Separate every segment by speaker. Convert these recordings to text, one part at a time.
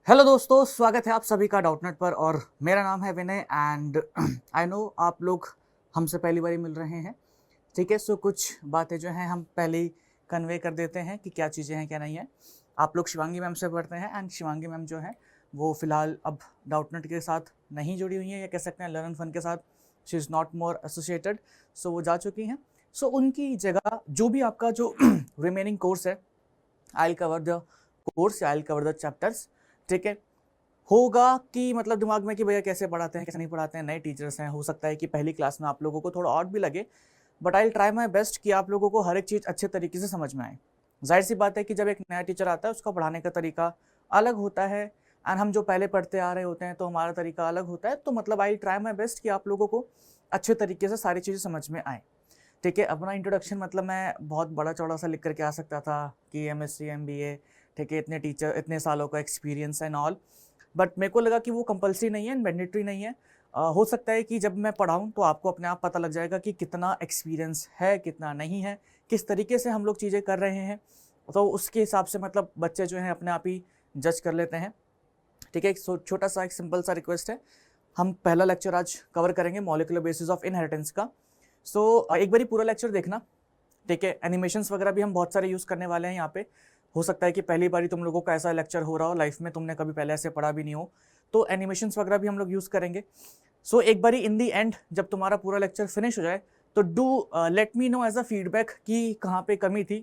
Speaker 1: Hello दोस्तों, स्वागत है आप सभी का डाउटनेट पर। और मेरा नाम है विनय एंड आई नो आप लोग हमसे पहली बार मिल रहे हैं। ठीक है, सो कुछ बातें जो हैं हम पहले ही कन्वे कर देते हैं कि क्या चीज़ें हैं क्या नहीं है। आप लोग शिवांगी मैम से पढ़ते हैं एंड शिवांगी मैम जो है वो फ़िलहाल अब डाउटनेट के साथ नहीं जुड़ी हुई है, या कह सकते हैं लर्न फन के साथ she is not more associated. So वो जा चुकी हैं। सो उनकी जगह जो भी आपका जो रिमेनिंग कोर्स है, I will cover the course, I will cover the chapters. ठीक है, होगा कि मतलब दिमाग में कि भैया कैसे पढ़ाते हैं कैसे नहीं पढ़ाते हैं, नए टीचर्स हैं, हो सकता है कि पहली क्लास में आप लोगों को थोड़ा ऑड भी लगे, but I will try my best कि आप लोगों को हर एक चीज़ अच्छे तरीके से समझ में आए। जाहिर सी बात है कि जब एक नया टीचर आता है उसका पढ़ाने का तरीका अलग होता है एंड हम जो पहले पढ़ते आ रहे होते हैं तो हमारा तरीका अलग होता है। तो मतलब I will try my best कि आप लोगों को अच्छे तरीके से सारी चीज़ें समझ में आए। ठीक है, अपना इंट्रोडक्शन मतलब मैं बहुत बड़ा चौड़ा सा लिख करके आ सकता था कि MSc MBA, ठीक है, इतने टीचर इतने सालों का एक्सपीरियंस एंड ऑल, बट मेरे को लगा कि वो कंपलसरी नहीं है, मैंडेटरी नहीं है। हो सकता है कि जब मैं पढ़ाऊँ तो आपको अपने आप पता लग जाएगा कि कितना एक्सपीरियंस है कितना नहीं है, किस तरीके से हम लोग चीज़ें कर रहे हैं, तो उसके हिसाब से मतलब बच्चे जो हैं अपने आप ही जज कर लेते हैं। ठीक है, एक छोटा सा एक सिंपल सा रिक्वेस्ट है, हम पहला लेक्चर आज कवर करेंगे मॉलिक्यूलर बेसिस ऑफ इनहेरिटेंस का। सो एक बारी पूरा लेक्चर देखना। ठीक है, एनिमेशंस वगैरह भी हम बहुत सारे यूज़ करने वाले हैं यहाँ पे। हो सकता है कि पहली बारी तुम लोगों का ऐसा लेक्चर हो रहा हो, लाइफ में तुमने कभी पहले ऐसे पढ़ा भी नहीं हो, तो एनिमेशंस वगैरह भी हम लोग यूज़ करेंगे। सो एक बारी इन दी एंड जब तुम्हारा पूरा लेक्चर फिनिश हो जाए तो do let me know as a feedback कि कहाँ पे कमी थी,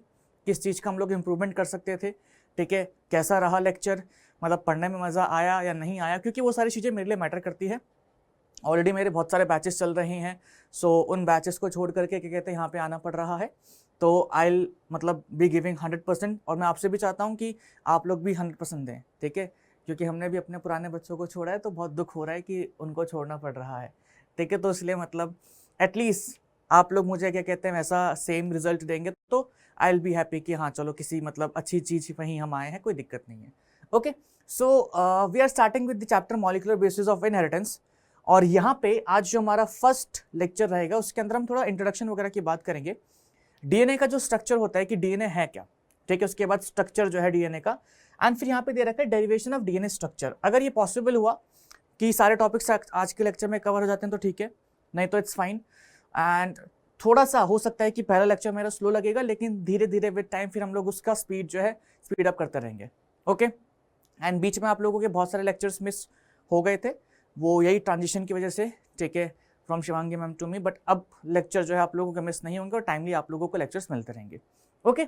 Speaker 1: किस चीज़ का हम लोग इम्प्रूवमेंट कर सकते थे। ठीक है, कैसा रहा लेक्चर, मतलब पढ़ने में मज़ा आया या नहीं आया, क्योंकि वो सारी चीज़ें मेरे लिए मैटर करती है। ऑलरेडी मेरे बहुत सारे बैचेस चल रहे हैं, सो उन बैचेस को छोड़ करके क्या कहते हैं यहाँ पे आना पड़ रहा है। तो आई मतलब बी गिविंग 100%, और मैं आपसे भी चाहता हूँ कि आप लोग भी 100% दें। ठीक है, क्योंकि हमने भी अपने पुराने बच्चों को छोड़ा है तो बहुत दुख हो रहा है कि उनको छोड़ना पड़ रहा है। ठीक है, तो इसलिए मतलब एटलीस्ट आप लोग मुझे क्या कहते हैं वैसा सेम रिजल्ट देंगे तो आई विल बी हैप्पी कि हाँ चलो किसी मतलब अच्छी चीज़ वहीं हम आए हैं, कोई दिक्कत नहीं है। Okay, so we are starting with the chapter molecular basis of inheritance. और यहाँ पे आज जो हमारा फर्स्ट लेक्चर रहेगा उसके अंदर हम थोड़ा इंट्रोडक्शन वगैरह की बात करेंगे। डीएनए का जो स्ट्रक्चर होता है कि डीएनए है क्या, ठीक है, उसके बाद स्ट्रक्चर जो है डीएनए का, एंड फिर यहाँ पे दे रखा है डेरिवेशन ऑफ डीएनए स्ट्रक्चर। अगर ये पॉसिबल हुआ कि सारे टॉपिक्स आज के लेक्चर में कवर हो जाते हैं तो ठीक है, नहीं तो इट्स फाइन। एंड थोड़ा सा हो सकता है कि पहला लेक्चर मेरा स्लो लगेगा, लेकिन धीरे धीरे विद टाइम फिर हम लोग उसका स्पीड जो है स्पीड अप करते रहेंगे। ओके, एंड बीच में आप लोगों के बहुत सारे लेक्चर्स मिस हो गए थे, वो यही ट्रांजिशन की वजह से, ठीक है, from Shivangi ma'am to me, but अब लेक्चर जो है आप लोगों के मिस नहीं होंगे और टाइमली आप लोगों को लेक्चर्स मिलते रहेंगे। Okay,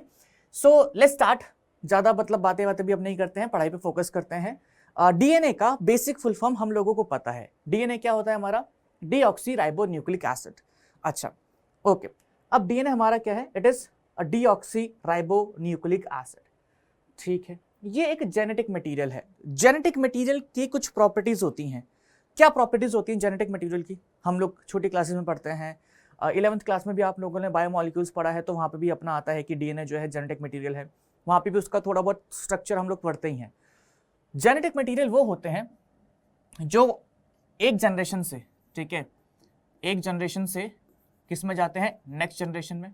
Speaker 1: so let's start. ज़्यादा मतलब बातें भी अब नहीं करते हैं, पढ़ाई पे फोकस करते हैं। डीएनए का बेसिक फुल फॉर्म हम लोगों को पता है। डीएनए क्या होता है हमारा? Deoxy ribo nucleic acid. अच्छा, ओके, अब डीएनए हमारा क्या है? It is a deoxy ribo nucleic acid. ठीक है, ये एक जेनेटिक मटेरियल है। जेनेटिक मटेरियल की कुछ प्रॉपर्टीज होती हैं। क्या प्रॉपर्टीज होती हैं जेनेटिक मटेरियल की? हम लोग छोटी क्लासेस में पढ़ते हैं, 11th क्लास में भी आप लोगों ने बायोमोलिक्यूल्स पढ़ा है, तो वहाँ पे भी अपना आता है कि डीएनए जो है जेनेटिक मटेरियल है, वहाँ पे भी उसका थोड़ा बहुत स्ट्रक्चर हम लोग पढ़ते ही हैं। जेनेटिक मटेरियल वो होते हैं जो एक जनरेशन से, ठीक है, एक जनरेशन से किस में जाते हैं? नेक्स्ट जनरेशन में।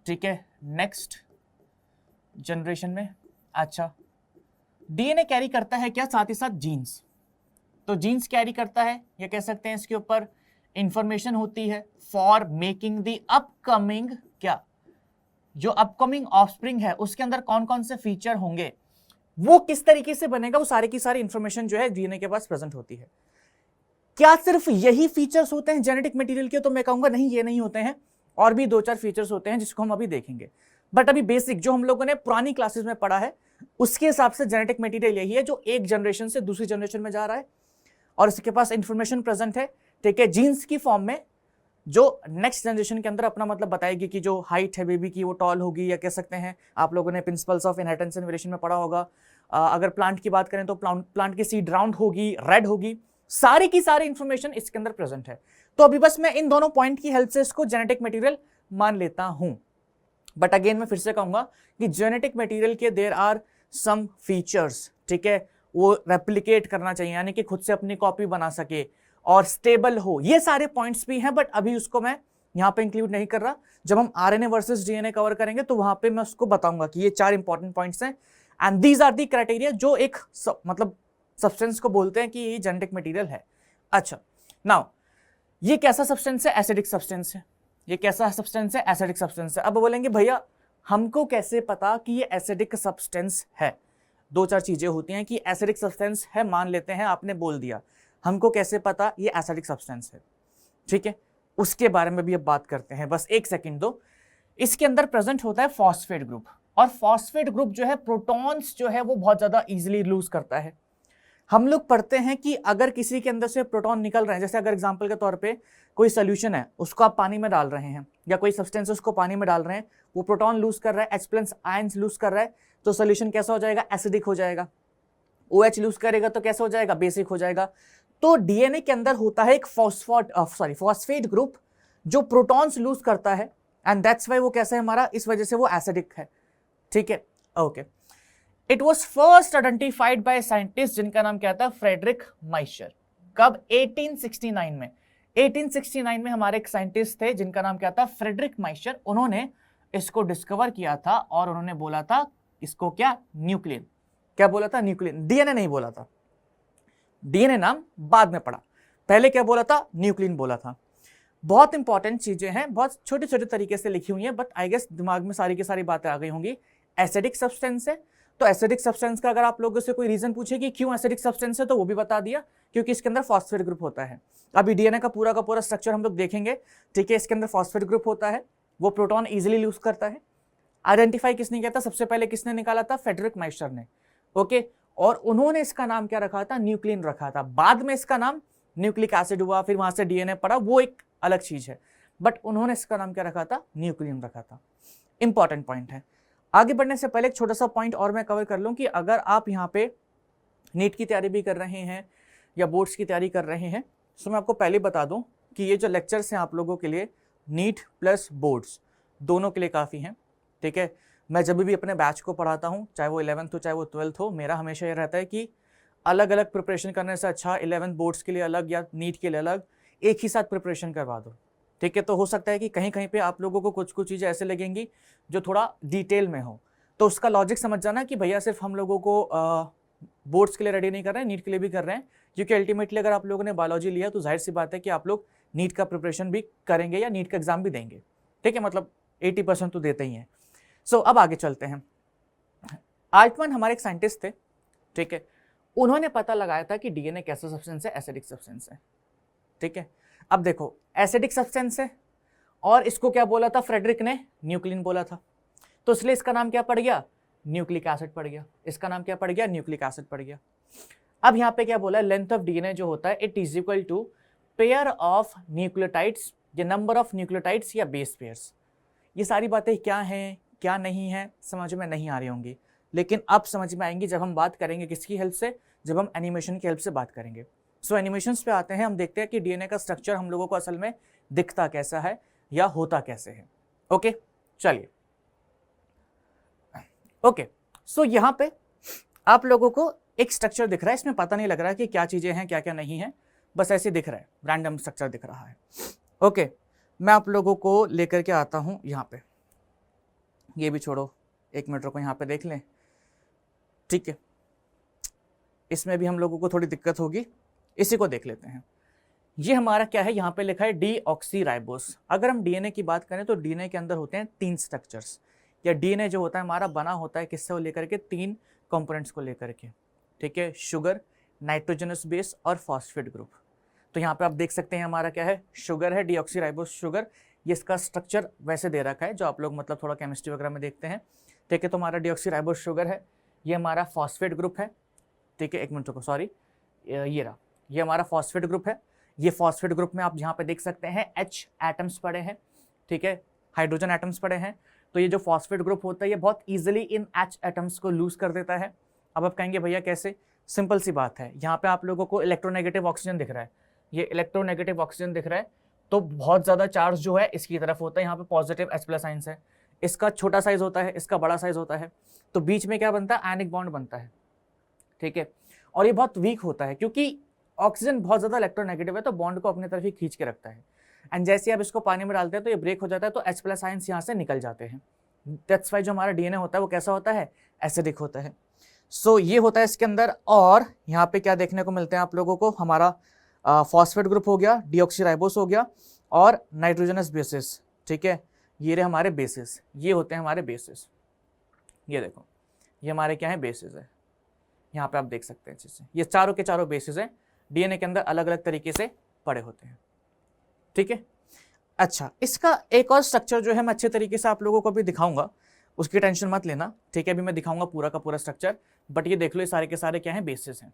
Speaker 1: ठीक है, नेक्स्ट जनरेशन में। अच्छा, डीएनए कैरी करता है क्या? साथ ही साथ जीन्स। तो जीन्स कैरी करता है, या कह सकते हैं इसके ऊपर इंफॉर्मेशन होती है फॉर मेकिंग द अपकमिंग, क्या जो अपकमिंग ऑफस्प्रिंग है उसके अंदर कौन कौन से फीचर होंगे, वो किस तरीके से बनेगा, वो सारी की सारी इंफॉर्मेशन जो है डीएनए के पास प्रेजेंट होती है। क्या सिर्फ यही फीचर्स होते हैं जेनेटिक मटेरियल के? तो मैं कहूंगा नहीं, ये नहीं होते हैं, और भी 2-4 फीचर्स होते हैं जिसको हम अभी देखेंगे। बट अभी बेसिक जो हम लोगों ने पुरानी क्लासेस में पढ़ा है उसके हिसाब से जेनेटिक मटेरियल यही है जो एक जनरेशन से दूसरी जनरेशन में जा रहा है और इसके पास इंफॉर्मेशन प्रेजेंट है। ठीक है, जीन्स की फॉर्म में, जो नेक्स्ट जनरेशन के अंदर अपना मतलब बताएगी कि जो हाइट है बेबी की वो टॉल होगी, या कह सकते हैं आप लोगों ने principles of inheritance and variation में पढ़ा होगा। अगर प्लांट की बात करें तो प्लांट की सीड राउंड होगी, रेड होगी, सारी की सारी इंफॉर्मेशन इसके अंदर प्रेजेंट है। तो अभी बस मैं इन दोनों पॉइंट की हेल्प से इसको जेनेटिक मटेरियल मान लेता हूं। बट अगेन मैं फिर से कहूंगा कि जेनेटिक मटेरियल के देयर आर सम फीचर्स, ठीक है, वो रेप्लिकेट करना चाहिए, यानी कि खुद से अपनी कॉपी बना सके और स्टेबल हो, ये सारे पॉइंट्स भी हैं, बट अभी उसको मैं यहाँ पे इंक्लूड नहीं कर रहा। जब हम आरएनए वर्सेस डीएनए कवर करेंगे तो वहां पे मैं उसको बताऊंगा कि ये 4 इंपॉर्टेंट पॉइंट्स हैं and these are the criteria जो एक मतलब सब्सटेंस को बोलते हैं कि ये जेनेटिक मटेरियल है। अच्छा, नाउ ये कैसा सब्सटेंस है? एसिडिक सब्सटेंस है। ये कैसा सब्सटेंस है? एसिडिक सब्सटेंस है। अब बोलेंगे भैया हमको कैसे पता कि ये एसिडिक सब्सटेंस है? दो चार चीजें होती हैं कि एसिडिक सब्सटेंस है, मान लेते हैं आपने बोल दिया, हमको कैसे पता ये एसिडिक सब्सटेंस है? ठीक है, उसके बारे में भी अब बात करते हैं, बस एक सेकंड दो। इसके अंदर प्रेजेंट होता है फॉस्फेट ग्रुप, और फॉस्फेट ग्रुप जो है प्रोटॉन्स जो है वो बहुत ज्यादा इजीली लूज करता है। हम लोग पढ़ते हैं कि अगर किसी के अंदर से प्रोटॉन निकल रहे हैं, जैसे अगर एग्जांपल के तौर पे कोई सोल्यूशन है उसको आप पानी में डाल रहे हैं, या कोई सब्सटेंस उसको पानी में डाल रहे हैं, वो प्रोटॉन लूज कर रहा है, H+ आयंस लूज कर रहा है, तो सोल्यूशन कैसा हो जाएगा? एसिडिक हो जाएगा। OH लूज करेगा तो कैसा हो जाएगा? बेसिक हो जाएगा। तो डीएनए के अंदर होता है एक फॉस्फेट ग्रुप जो प्रोटॉन्स लूज करता है, एंड दैट्स वाई वो कैसा है हमारा, इस वजह से वो एसिडिक है। ठीक है, okay. It was first identified by scientist जिनका नाम क्या था? फ्रेडरिक माइशर। कब? 1869 में। 1869 में हमारे एक साइंटिस्ट थे जिनका नाम क्या था? फ्रेडरिक माइशर। उन्होंने इसको डिस्कवर किया था और उन्होंने बोला था इसको क्या? न्यूक्लियन। क्या बोला था? न्यूक्लियन। डीएनए नहीं बोला था, डीएनए नाम बाद में पड़ा, पहले क्या बोला था? न्यूक्लियन बोला था। बहुत इंपॉर्टेंट चीजें हैं, बहुत छोटे छोटे तरीके से लिखी हुई हैं, बट आई गेस दिमाग में सारी की सारी बातें आ गई होंगी। एसिडिक सब्सटेंस है, तो एसिडिक सब्सटेंस का अगर आप लोगों से कोई रीजन पूछे कि क्यों एसिडिक सब्सटेंस है, तो वो भी बता दिया, क्योंकि इसके अंदर फॉस्फेट ग्रुप होता है। अभी डीएनए का पूरा स्ट्रक्चर हम लोग देखेंगे। ठीक है, इसके अंदर फॉस्फेट ग्रुप होता है, वो प्रोटॉन इजिली लूज करता है। आइडेंटिफाई किसने किया था? सबसे पहले किसने निकाला था? फ्रेडरिक माइशर ने। ओके, और उन्होंने इसका नाम क्या रखा था? न्यूक्लियन रखा था। बाद में इसका नाम न्यूक्लिक एसिड हुआ, फिर वहां से डीएनए पड़ा, वो एक अलग चीज है, बट उन्होंने इसका नाम क्या रखा था? न्यूक्लियन रखा था। इंपॉर्टेंट पॉइंट है। आगे बढ़ने से पहले एक छोटा सा पॉइंट और मैं कवर कर लूं कि अगर आप यहाँ पे नीट की तैयारी भी कर रहे हैं या बोर्ड्स की तैयारी कर रहे हैं, तो मैं आपको पहले बता दूं कि ये जो लेक्चर्स हैं आप लोगों के लिए नीट प्लस बोर्ड्स दोनों के लिए काफ़ी हैं। ठीक है, मैं जब भी अपने बैच को पढ़ाता हूँ, चाहे वो 11th हो चाहे वो 12th हो, मेरा हमेशा ये रहता है कि अलग अलग प्रिपरेशन करने से अच्छा 11th बोर्ड्स के लिए अलग या नीट के लिए अलग एक ही साथ प्रिपरेशन करवा दो। ठीक है, तो हो सकता है कि कहीं कहीं पे आप लोगों को कुछ कुछ चीज़ें ऐसे लगेंगी जो थोड़ा डिटेल में हो, तो उसका लॉजिक समझ जाना कि भैया सिर्फ हम लोगों को बोर्ड्स के लिए रेडी नहीं कर रहे हैं, नीट के लिए भी कर रहे हैं, क्योंकि अल्टीमेटली अगर आप लोगों ने बायोलॉजी लिया तो जाहिर सी बात है कि आप लोग नीट का प्रिपरेशन भी करेंगे या नीट का एग्जाम भी देंगे। ठीक है, मतलब 80% तो देते ही हैं। सो अब आगे चलते हैं। आल्टमैन हमारे एक साइंटिस्ट थे, ठीक है, उन्होंने पता लगाया था कि डीएनए कैसा सब्सटेंस है? एसिडिक सब्सटेंस है। ठीक है, अब देखो एसिडिक सब्सटेंस है और इसको क्या बोला था फ्रेडरिक ने? न्यूक्लियन बोला था, तो इसलिए इसका नाम क्या पड़ गया? न्यूक्लिक एसिड पड़ गया। इसका नाम क्या पड़ गया? न्यूक्लिक एसिड पड़ गया। अब यहाँ पे क्या बोला है? लेंथ ऑफ डीएनए जो होता है it is equal to pair of nucleotides, या नंबर ऑफ न्यूक्लियोटाइड्स या बेस पेयर्स। ये सारी बातें क्या हैं क्या नहीं है समझ में नहीं आ रही होंगी, लेकिन अब समझ में आएंगी जब हम बात करेंगे किसकी हेल्प से? जब हम एनिमेशन की हेल्प से बात करेंगे। सो एनिमेशंस पे आते हैं, हम देखते हैं कि डीएनए का स्ट्रक्चर हम लोगों को असल में दिखता कैसा है या होता कैसे है। ओके, चलिए। ओके, सो यहाँ पे आप लोगों को एक स्ट्रक्चर दिख रहा है, इसमें पता नहीं लग रहा है कि क्या चीजें हैं क्या क्या नहीं है, बस ऐसे दिख रहा है, रैंडम स्ट्रक्चर दिख रहा है। ओके, मैं आप लोगों को लेकर के आता हूँ यहाँ पे, ये भी छोड़ो, एक मिनट रुको, यहाँ पे देख लें। ठीक है, इसमें भी हम लोगों को थोड़ी दिक्कत होगी, इसी को देख लेते हैं। ये हमारा क्या है? यहाँ पे लिखा है डीऑक्सीराइबोस। अगर हम डीएनए की बात करें तो डीएनए के अंदर होते हैं 3 स्ट्रक्चर्स, या डीएनए जो होता है हमारा बना होता है किससे लेकर के? 3 कंपोनेंट्स को लेकर के। ठीक है, शुगर, नाइट्रोजनस बेस और फॉस्फेट ग्रुप। तो यहाँ पे आप देख सकते हैं हमारा क्या है? शुगर है, डीऑक्सीराइबोस शुगर। ये इसका स्ट्रक्चर वैसे दे रखा है जो आप लोग मतलब थोड़ा केमिस्ट्री वगैरह में देखते हैं। ठीक है, तो हमारा डीऑक्सीराइबोस शुगर है, ये हमारा फॉस्फेट ग्रुप है। ठीक है, एक मिनट रुको, सॉरी, ये रहा, ये हमारा फॉस्फेट ग्रुप है। ये फॉस्फेट ग्रुप में आप यहाँ पे देख सकते हैं H एटम्स पड़े हैं। ठीक है, हाइड्रोजन एटम्स पड़े हैं। तो ये जो फॉस्फेट ग्रुप होता है ये बहुत इजीली इन H एटम्स को लूज कर देता है। अब आप कहेंगे भैया कैसे? सिंपल सी बात है, यहाँ पे आप लोगों को इलेक्ट्रोनेगेटिव ऑक्सीजन दिख रहा है, ये इलेक्ट्रोनेगेटिव ऑक्सीजन दिख रहा है, तो बहुत ज़्यादा चार्ज जो है इसकी तरफ होता है। यहाँ पे पॉजिटिव H+ आइंस है, इसका छोटा साइज होता है, इसका बड़ा साइज होता है, तो बीच में क्या बनता है? आयनिक बॉन्ड बनता है। ठीक है, और ये बहुत वीक होता है क्योंकि ऑक्सीजन बहुत ज़्यादा इलेक्ट्रोनेगेटिव है, तो बॉन्ड को अपनी तरफ ही खींच के रखता है। एंड जैसे ही आप इसको पानी में डालते हैं तो ये ब्रेक हो जाता है, तो H+ आइंस यहाँ से निकल जाते हैं। दैट्स वाई जो हमारा डीएनए होता है वो कैसा होता है? एसिडिक होता है। सो ये होता है इसके अंदर। और यहाँ पे क्या देखने को मिलते हैं आप लोगों को, हमारा फॉस्फेट ग्रुप हो गया, डीऑक्सीराइबोस हो गया और नाइट्रोजनस बेसिस। ठीक है, ये रहे हमारे बेसिस, ये होते हैं हमारे बेसिस। ये देखो, ये हमारे क्या है, बेसिस है। यहाँ पे आप देख सकते हैं अच्छे से, ये चारों के चारों बेसिस हैं, डीएनए के अंदर अलग अलग तरीके से पड़े होते हैं। ठीक है, अच्छा, इसका एक और स्ट्रक्चर जो है मैं अच्छे तरीके से आप लोगों को भी दिखाऊंगा, उसकी टेंशन मत लेना। ठीक है, अभी मैं दिखाऊंगा पूरा का पूरा स्ट्रक्चर, बट ये देख लो, ये सारे के सारे क्या है, बेसिस हैं।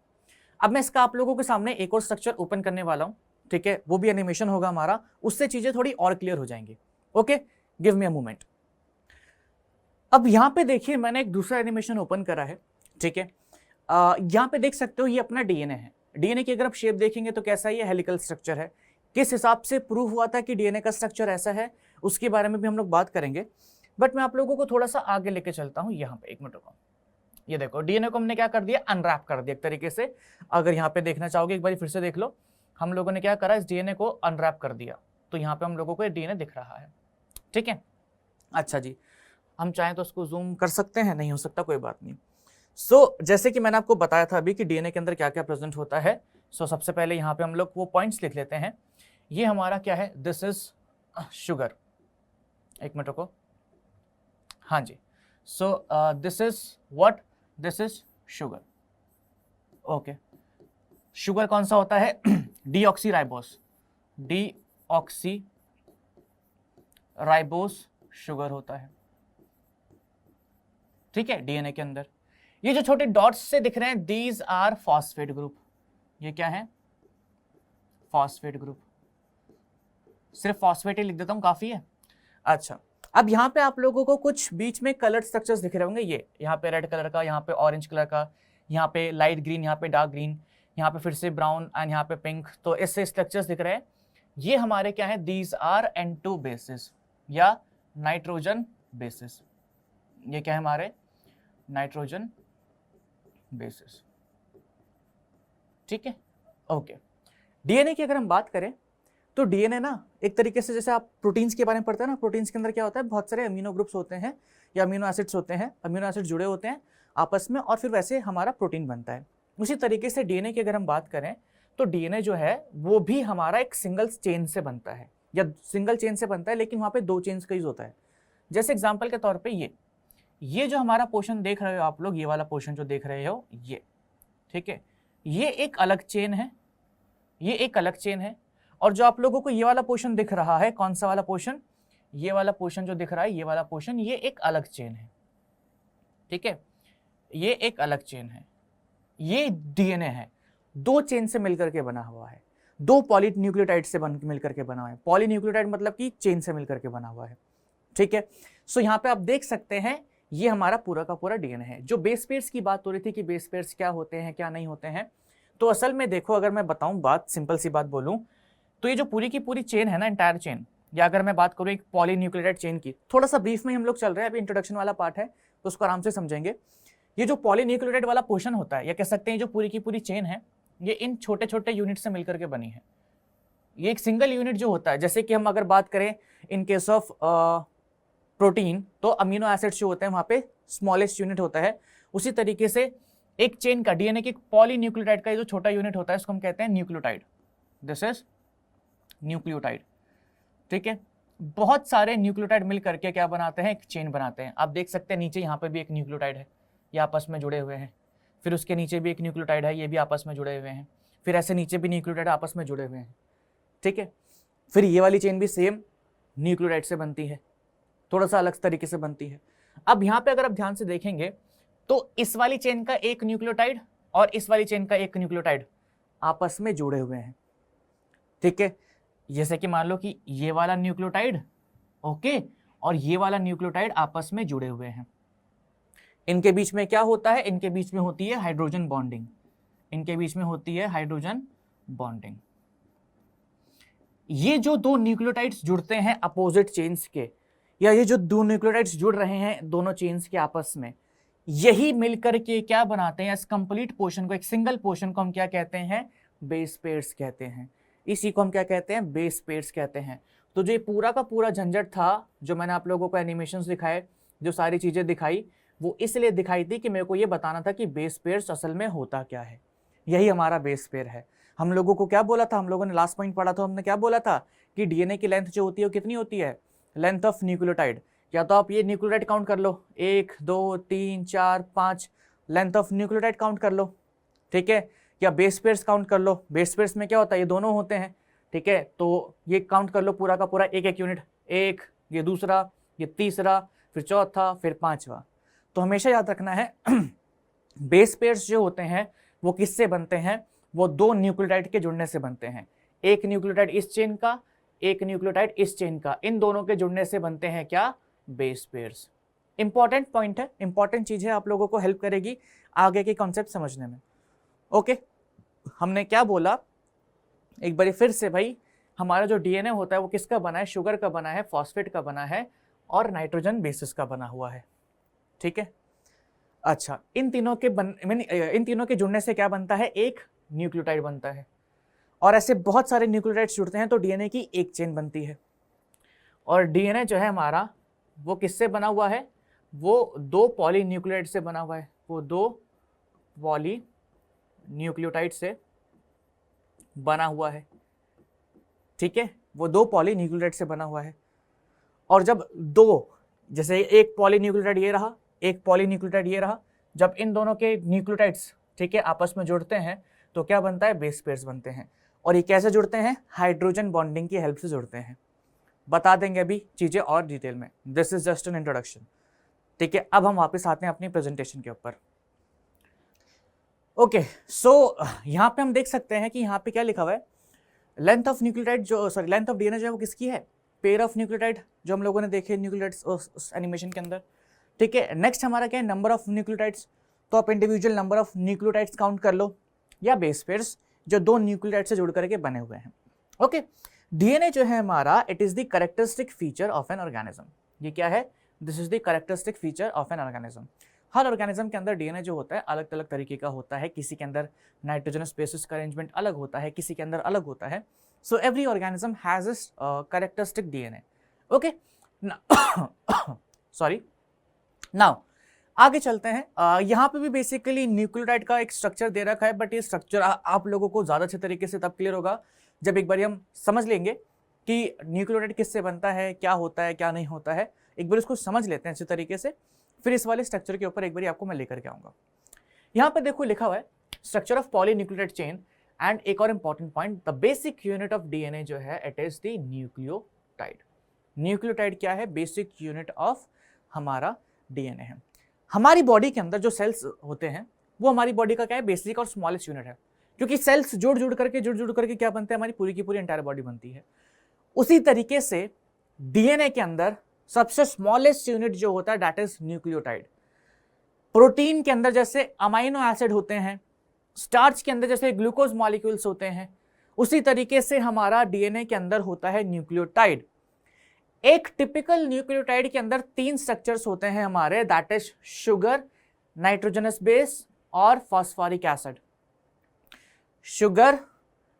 Speaker 1: अब मैं इसका आप लोगों के सामने एक और स्ट्रक्चर ओपन करने वाला हूं। ठीक है, वो भी एनिमेशन होगा हमारा, उससे चीजें थोड़ी और क्लियर हो जाएंगी। Okay, give me a moment. अब यहाँ पे देखिए, मैंने एक दूसरा एनिमेशन ओपन करा है। ठीक है, यहाँ पे देख सकते हो, ये अपना डीएनए है। डीएनए की अगर आप शेप देखेंगे तो कैसा ये हेलिकल स्ट्रक्चर है। किस हिसाब से प्रूव हुआ था कि डीएनए का स्ट्रक्चर ऐसा है, उसके बारे में भी हम लोग बात करेंगे, बट मैं आप लोगों को थोड़ा सा आगे लेके चलता हूँ। यहाँ पे एक मिनट रुको, ये देखो, डीएनए को हमने क्या कर दिया, अनरैप कर दिया एक तरीके से। अगर यहाँ पे देखना चाहोगे एक बार फिर से देख लो, हम लोगों ने क्या करा, इस डीएनए को अनरैप कर दिया, तो यहाँ पे हम लोगों को ये डीएनए दिख रहा है। ठीक है, अच्छा जी, हम चाहें तो उसको जूम कर सकते हैं, नहीं हो सकता कोई बात नहीं। सो जैसे कि मैंने आपको बताया था अभी कि डीएनए के अंदर क्या क्या प्रेजेंट होता है। सो सबसे पहले यहाँ पे हम लोग वो पॉइंट्स लिख लेते हैं। ये हमारा क्या है, दिस इज शुगर। एक मिनट रुको, हाँ जी। So this is what, this is sugar. Okay, sugar कौन सा होता है, डीऑक्सीराइबोस, डीऑक्सीराइबोस शुगर होता है। ठीक है, डीएनए के अंदर ये जो छोटे डॉट्स से दिख रहे हैं, दीज आर फॉस्फेट ग्रुप। ये क्या है, फॉस्फेट ग्रुप। सिर्फ फॉस्फेट ही लिख देता हूं, काफी है। अच्छा, अब यहाँ पे आप लोगों को कुछ बीच में कलर स्ट्रक्चर्स दिख रहे होंगे। ये यहाँ पे रेड कलर का, यहाँ पे ऑरेंज कलर का, यहाँ पे लाइट ग्रीन, यहाँ पे डार्क ग्रीन, यहाँ पे फिर से ब्राउन एंड यहाँ पे पिंक। तो ऐसे स्ट्रक्चर्स दिख रहे हैं। ये हमारे क्या है, दीज आर N2 बेसिस या नाइट्रोजन बेसिस। ये क्या है, हमारे नाइट्रोजन बेसिस। ठीक है, ओके। डीएनए की अगर हम बात करें तो डीएनए ना एक तरीके से, जैसे आप प्रोटीन्स के बारे में पढ़ते हैं ना, प्रोटीन्स के अंदर क्या होता है, बहुत सारे अमीनो ग्रुप्स होते हैं या अमीनो एसिड्स होते हैं, अमीनो एसिड जुड़े होते हैं आपस में, और फिर वैसे हमारा प्रोटीन बनता है। उसी तरीके से डीएनए की अगर हम बात करें तो डीएनए जो है वो भी हमारा एक सिंगल चेन से बनता है, या सिंगल चेन से बनता है, लेकिन वहाँ पे दो चेन्स का यूज होता है। जैसे एग्जाम्पल के तौर पर ये जो हमारा पोर्शन देख रहे हो आप लोग, ये वाला पोर्शन जो देख रहे हो ये, ठीक है, ये एक अलग चेन है, ये एक अलग चेन है। और जो आप लोगों को ये वाला पोर्शन दिख रहा है, कौन सा वाला पोर्शन, ये वाला पोर्शन जो दिख रहा है, ये वाला पोर्शन, ये एक अलग चेन है। ठीक है, ये एक अलग चेन है। ये डीएनए है, दो चेन से मिलकर के बना हुआ है, दो पॉलीन्यूक्लियोटाइड से मिलकर के बना हुआ है। पॉलीन्यूक्लियोटाइड मतलब कि चेन से मिलकर के बना हुआ है। ठीक है, सो यहाँ पे आप देख सकते हैं ये हमारा पूरा का पूरा डीएनए है। जो बेस पेयर्स की बात हो रही थी कि बेस पेयर्स क्या होते हैं क्या नहीं होते हैं, तो असल में देखो, अगर मैं बताऊं बात, सिंपल सी बात बोलूं, तो ये जो पूरी की पूरी चेन है ना, एंटायर चेन, या अगर मैं बात करूं एक पॉलीन्यूक्लियोटाइड चेन की, थोड़ा सा ब्रीफ में हम लोग चल रहे हैं, अभी इंट्रोडक्शन वाला पार्ट है तो उसको आराम से समझेंगे। ये जो पॉलीन्यूक्लियोटाइड वाला पोर्शन होता है, या कह सकते हैं जो पूरी की पूरी चेन है, ये इन छोटे छोटे यूनिट से मिलकर के बनी है। ये एक सिंगल यूनिट जो होता है, जैसे कि हम अगर बात करें इन केस ऑफ प्रोटीन, तो अमीनो एसिड्स जो होते हैं वहां पे स्मॉलेस्ट यूनिट होता है। उसी तरीके से एक चेन का, डीएनए की पॉलीन्यूक्लियोटाइड का जो छोटा यूनिट होता है उसको हम कहते हैं न्यूक्लियोटाइड। This is nucleotide. ठीक है, बहुत सारे न्यूक्लियोटाइड मिल करके क्या बनाते हैं, एक चेन बनाते हैं। आप देख सकते हैं नीचे यहाँ पे भी एक न्यूक्लियोटाइड है, ये आपस में जुड़े हुए हैं। फिर उसके नीचे भी एक न्यूक्लियोटाइड है, ये भी आपस में जुड़े हुए हैं। फिर ऐसे नीचे भी न्यूक्लियोटाइड आपस में जुड़े हुए हैं। ठीक है, फिर ये वाली चेन भी सेम न्यूक्लियोटाइड से बनती है, थोड़ा सा अलग तरीके से बनती है। अब यहाँ पे अगर आप ध्यान से देखेंगे तो इस वाली चेन का एक न्यूक्लियोटाइड और इस वाली चेन का एक न्यूक्लियोटाइड आपस में जुड़े हुए हैं। ठीक है, जैसे कि मान लो कि ये वाला न्यूक्लियोटाइड, ओके, और ये वाला न्यूक्लियोटाइड आपस में जुड़े हुए हैं। इनके बीच में क्या होता है, इनके बीच में होती है हाइड्रोजन बॉन्डिंग। इनके बीच में होती है हाइड्रोजन बॉन्डिंग। ये जो दो न्यूक्लियोटाइड्स जुड़ते हैं अपोजिट चेन्स के, या ये जो दो न्यूक्लियोटाइड्स जुड़ रहे हैं दोनों चेन्स के आपस में, यही मिलकर के क्या बनाते हैं, इस कंप्लीट पोर्शन को, एक सिंगल पोर्शन को हम क्या कहते हैं, बेस पेयर्स कहते हैं। इसी को हम क्या कहते हैं, बेस पेयर्स कहते हैं। तो जो ये पूरा का पूरा झंझट था, जो मैंने आप लोगों को एनिमेशंस दिखाए, जो सारी चीजें दिखाई, वो इसलिए दिखाई थी कि मेरे को ये बताना था कि बेस पेयर्स असल में होता क्या है। यही हमारा बेस पेयर है। हम लोगों को क्या बोला था, हम लोगों ने लास्ट पॉइंट पढ़ा था, हमने क्या बोला था कि डीएनए की लेंथ जो होती है वो कितनी होती है, लेंथ ऑफ न्यूक्लियोटाइड। या तो आप ये न्यूक्लियोटाइड काउंट कर लो, 1 2 3 4 5, लेंथ ऑफ न्यूक्लियोटाइड काउंट कर लो, ठीक है, या बेस पेयर्स काउंट कर लो। बेस पेयर्स में क्या होता है, ये दोनों होते हैं, ठीक है, तो ये काउंट कर लो पूरा का पूरा, एक एक यूनिट, एक, ये दूसरा, ये तीसरा, फिर चौथा, फिर पांचवा। तो हमेशा याद रखना है बेस पेयर्स जो होते हैं वो किससे बनते हैं, वो दो न्यूक्लियोटाइड के जुड़ने से बनते हैं। एक न्यूक्लियोटाइड इस चेन का, एक न्यूक्लियोटाइड इस चेन का, इन दोनों के जुड़ने से बनते हैं क्या, बेस पेयर्स। इंपॉर्टेंट पॉइंट है, इंपॉर्टेंट चीज है, आप लोगों को हेल्प करेगी आगे के कॉन्सेप्ट समझने में। ओके, हमने क्या बोला एक बार फिर से भाई, हमारा जो डीएनए होता है वो किसका बना है, शुगर का बना है, फॉस्फेट का बना है और नाइट्रोजन बेसिस का बना हुआ है, ठीक है। अच्छा, इन तीनों के जुड़ने से क्या बनता है, एक न्यूक्लियोटाइड बनता है, और ऐसे बहुत सारे न्यूक्लियोटाइड्स जुड़ते हैं तो डीएनए की एक चेन बनती है। और डीएनए जो है हमारा वो किससे बना हुआ है, वो दो पॉली न्यूक्लियोटाइड से बना हुआ है, वो दो पॉली न्यूक्लियोटाइड से बना हुआ है, ठीक है, वो दो पॉली न्यूक्लियोटाइड से बना हुआ है। और जब दो, जैसे एक पॉली न्यूक्लियोटाइड ये रहा, एक पॉली न्यूक्लियोटाइड ये रहा, जब इन दोनों के न्यूक्लियोटाइड्स, ठीक है, आपस में जुड़ते हैं तो क्या बनता है, बेस पेयर्स बनते हैं। और ये कैसे जुड़ते हैं, हाइड्रोजन बॉन्डिंग की हेल्प से जुड़ते हैं। बता देंगे अभी चीजें और डिटेल में, this is just an introduction, ठीक है। अब हम वापस आते हैं अपनी प्रेजेंटेशन के ऊपर। ओके, सो यहाँ पे हम देख सकते हैं कि यहाँ पे क्या लिखा हुआ है, लेंथ ऑफ न्यूक्लियोटाइड जो, सॉरी, लेंथ ऑफ डीएनए जो है वो किसकी है, पेयर ऑफ न्यूक्लियोटाइड, जो हम लोगों ने देखे न्यूक्लियोटाइड्स उस एनिमेशन के अंदर, ठीक है। नेक्स्ट हमारा क्या है, नंबर ऑफ न्यूक्लियोटाइड्स, तो आप individual number of nucleotides count कर लो, या बेस पेयर्स जो दो न्यूक्लियोटाइड से जुड़ करके बने हुए हैं। ओके, डीएनए जो है हमारा, it is the characteristic feature of an organism. ये क्या है, this is the characteristic feature of an organism. Her organism के अंदर डीएनए जो होता है अलग अलग तरीके का होता है, किसी के अंदर नाइट्रोजनस बेसिस का अरेंजमेंट अलग होता है, किसी के अंदर अलग होता है। So every organism has its characteristic DNA. Okay, sorry, now आगे चलते हैं। यहाँ पे भी बेसिकली न्यूक्लियोटाइड का एक स्ट्रक्चर दे रखा है, बट ये स्ट्रक्चर आप लोगों को ज़्यादा अच्छे तरीके से तब क्लियर होगा जब एक बार हम समझ लेंगे कि न्यूक्लियोटाइड किससे बनता है, क्या होता है, क्या नहीं होता है। एक बार उसको समझ लेते हैं अच्छे तरीके से, फिर इस वाले स्ट्रक्चर के ऊपर एक बार आपको मैं लेकर के आऊँगा। यहाँ पर देखो लिखा हुआ है structure of polynucleotide chain, and एक और important point, the basic unit of DNA जो है it is the nucleotide. Nucleotide क्या है, बेसिक यूनिट ऑफ हमारा डीएनए है। हमारी बॉडी के अंदर जो सेल्स होते हैं वो हमारी बॉडी का क्या है, बेसिक और स्मॉलेस्ट यूनिट है, क्योंकि सेल्स जुड़ जुड़ करके क्या बनते हैं, हमारी पूरी की पूरी एंटायर बॉडी बनती है। उसी तरीके से डीएनए के अंदर सबसे स्मॉलेस्ट यूनिट जो होता है दैट इज न्यूक्लियोटाइड। प्रोटीन के अंदर जैसे अमाइनो एसिड होते हैं, स्टार्च के अंदर जैसे ग्लूकोज मॉलिक्यूल्स होते हैं, उसी तरीके से हमारा डीएनए के अंदर होता है न्यूक्लियोटाइड। एक टिपिकल न्यूक्लियोटाइड के अंदर तीन स्ट्रक्चर्स होते हैं हमारे, that is sugar, nitrogenous base और phosphoric acid. Sugar,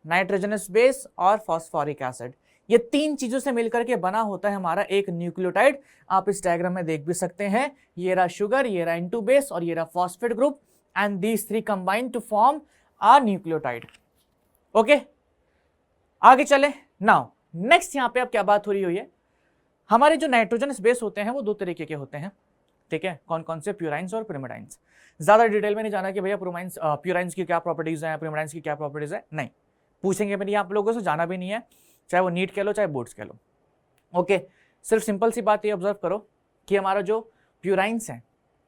Speaker 1: nitrogenous base और फॉस्फोरिक एसिड, ये तीन चीजों से मिलकर के बना होता है हमारा एक न्यूक्लियोटाइड। आप इस डायग्राम में देख भी सकते हैं, ये रहा शुगर, ये रहा N2 बेस और ये रहा phosphate group, and these three combine to form a nucleotide. Okay, आगे चले। नाउ नेक्स्ट यहाँ पे अब क्या बात हो रही है, हमारे जो नाइट्रोजनस बेस होते हैं वो दो तरीके के होते हैं, ठीक है। कौन कौन से, प्यूराइंस और पिरिमिडाइंस। ज्यादा डिटेल में नहीं जाना कि भैया प्यूराइंस की क्या प्रॉपर्टीज हैं, पिरिमिडाइंस की क्या प्रॉपर्टीज है, नहीं पूछेंगे मेरी आप लोगों से, जाना भी नहीं है, चाहे वो नीट कह लो चाहे बोर्ड्स कह लो। ओके, सिर्फ सिंपल सी बात ये ऑब्जर्व करो कि हमारा जो प्यूराइंस है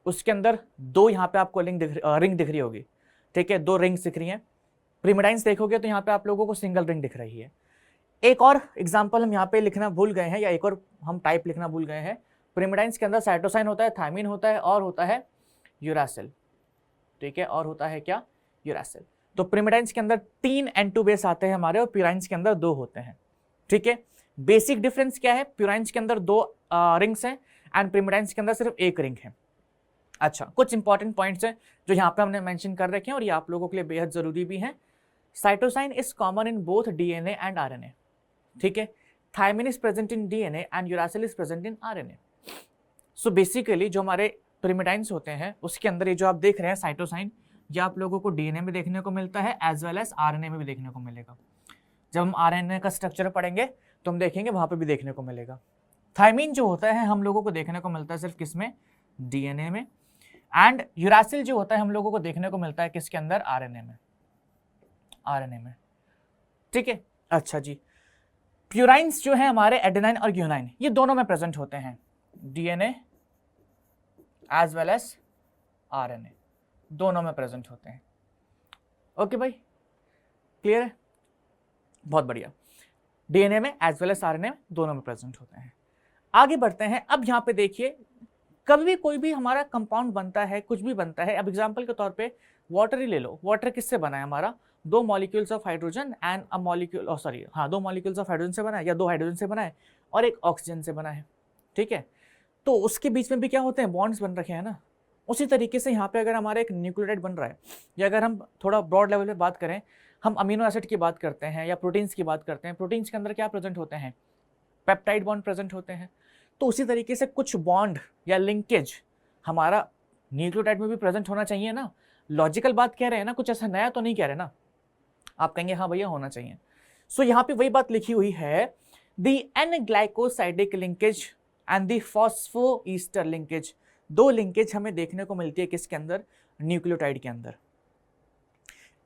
Speaker 1: उसके अंदर दो यहाँ पे आपको रिंग दिख रही होगी, ठीक है, दो रिंग्स दिख रही हैं। प्रिमिडाइंस देखोगे तो यहाँ पे आप लोगों को सिंगल रिंग दिख रही है। एक और एग्जाम्पल हम यहाँ पे लिखना भूल गए हैं, या एक और हम टाइप लिखना भूल गए हैं। प्रिमिडाइंस के अंदर साइटोसाइन होता है, थायमिन होता है और होता है यूरासिल, ठीक है, और होता है क्या, यूरासिल। तो प्रिमिडाइंस के अंदर 3 N2 बेस आते हैं हमारे और प्यूराइंस के अंदर 2 होते हैं, ठीक है। बेसिक डिफरेंस क्या है, प्यूराइंस के अंदर 2 रिंग्स हैं एंड प्रिमिडाइंस के अंदर सिर्फ 1 रिंग है। अच्छा, कुछ इंपॉर्टेंट पॉइंट्स हैं जो यहाँ पे हमने मेंशन कर रखे हैं और ये आप लोगों के लिए बेहद जरूरी भी हैं। Cytosine is common in both DNA and RNA, ठीक है। Thymine is present in DNA and uracil is present in RNA. So basically जो हमारे प्रिमिडाइन्स होते हैं उसके अंदर ये जो आप देख रहे हैं साइटोसाइन, ये आप लोगों को डीएनए में देखने को मिलता है एज वेल एज आरएनए में भी देखने को मिलेगा। जब हम आरएनए का स्ट्रक्चर पढ़ेंगे तो हम देखेंगे वहां पे भी देखने को मिलेगा। थायमीन जो होता है हम लोगों को देखने को मिलता है सिर्फ किसमें, डीएनए में। एंड यूरासिल जो होता है हम लोगों को देखने को मिलता है किसके अंदर, आरएनए में, आरएनए में। ठीक है, अच्छा जी। प्यूराइंस जो है हमारे एडेनाइन और ग्यूनाइन, ये दोनों में प्रेजेंट होते हैं, DNA as well as RNA, दोनों में प्रेजेंट होते हैं। ओके भाई, क्लियर है, बहुत बढ़िया। डीएनए में एज वेल एज आरएनए में दोनों में प्रेजेंट होते हैं। आगे बढ़ते हैं। अब यहाँ पे देखिए, कभी भी कोई भी हमारा कंपाउंड बनता है, कुछ भी बनता है, अब एग्जांपल के तौर पे वाटर ही ले लो। वाटर किससे बना है हमारा, दो molecules of hydrogen and a molecule, sorry हाँ, दो मॉलिक्यूल्स ऑफ हाइड्रोजन से बना है या दो हाइड्रोजन से बना है और एक ऑक्सीजन से बना है। ठीक है, तो उसके बीच में भी क्या होते हैं, बॉन्ड्स बन रखे हैं ना। उसी तरीके से यहाँ पे अगर हमारा एक न्यूक्लियोटाइड बन रहा है, या अगर हम थोड़ा ब्रॉड लेवल पे बात करें, हम अमीनो एसिड की बात करते हैं या प्रोटीन्स की बात करते हैं, प्रोटीन्स के अंदर क्या प्रेजेंट होते हैं, पेप्टाइड बॉन्ड प्रेजेंट होते हैं। तो उसी तरीके से कुछ बॉन्ड या लिंकेज हमारा न्यूक्लियोटाइड में भी प्रेजेंट होना चाहिए ना। लॉजिकल बात कह रहे हैं ना, कुछ ऐसा नया तो नहीं कह रहे ना। आप कहेंगे हाँ भैया होना चाहिए। सो यहाँ पे वही बात लिखी हुई है, the N glycosidic linkage and the phosphoester linkage, दो लिंकेज हमें देखने को मिलती है किसके अंदर, न्यूक्लियोटाइड के अंदर,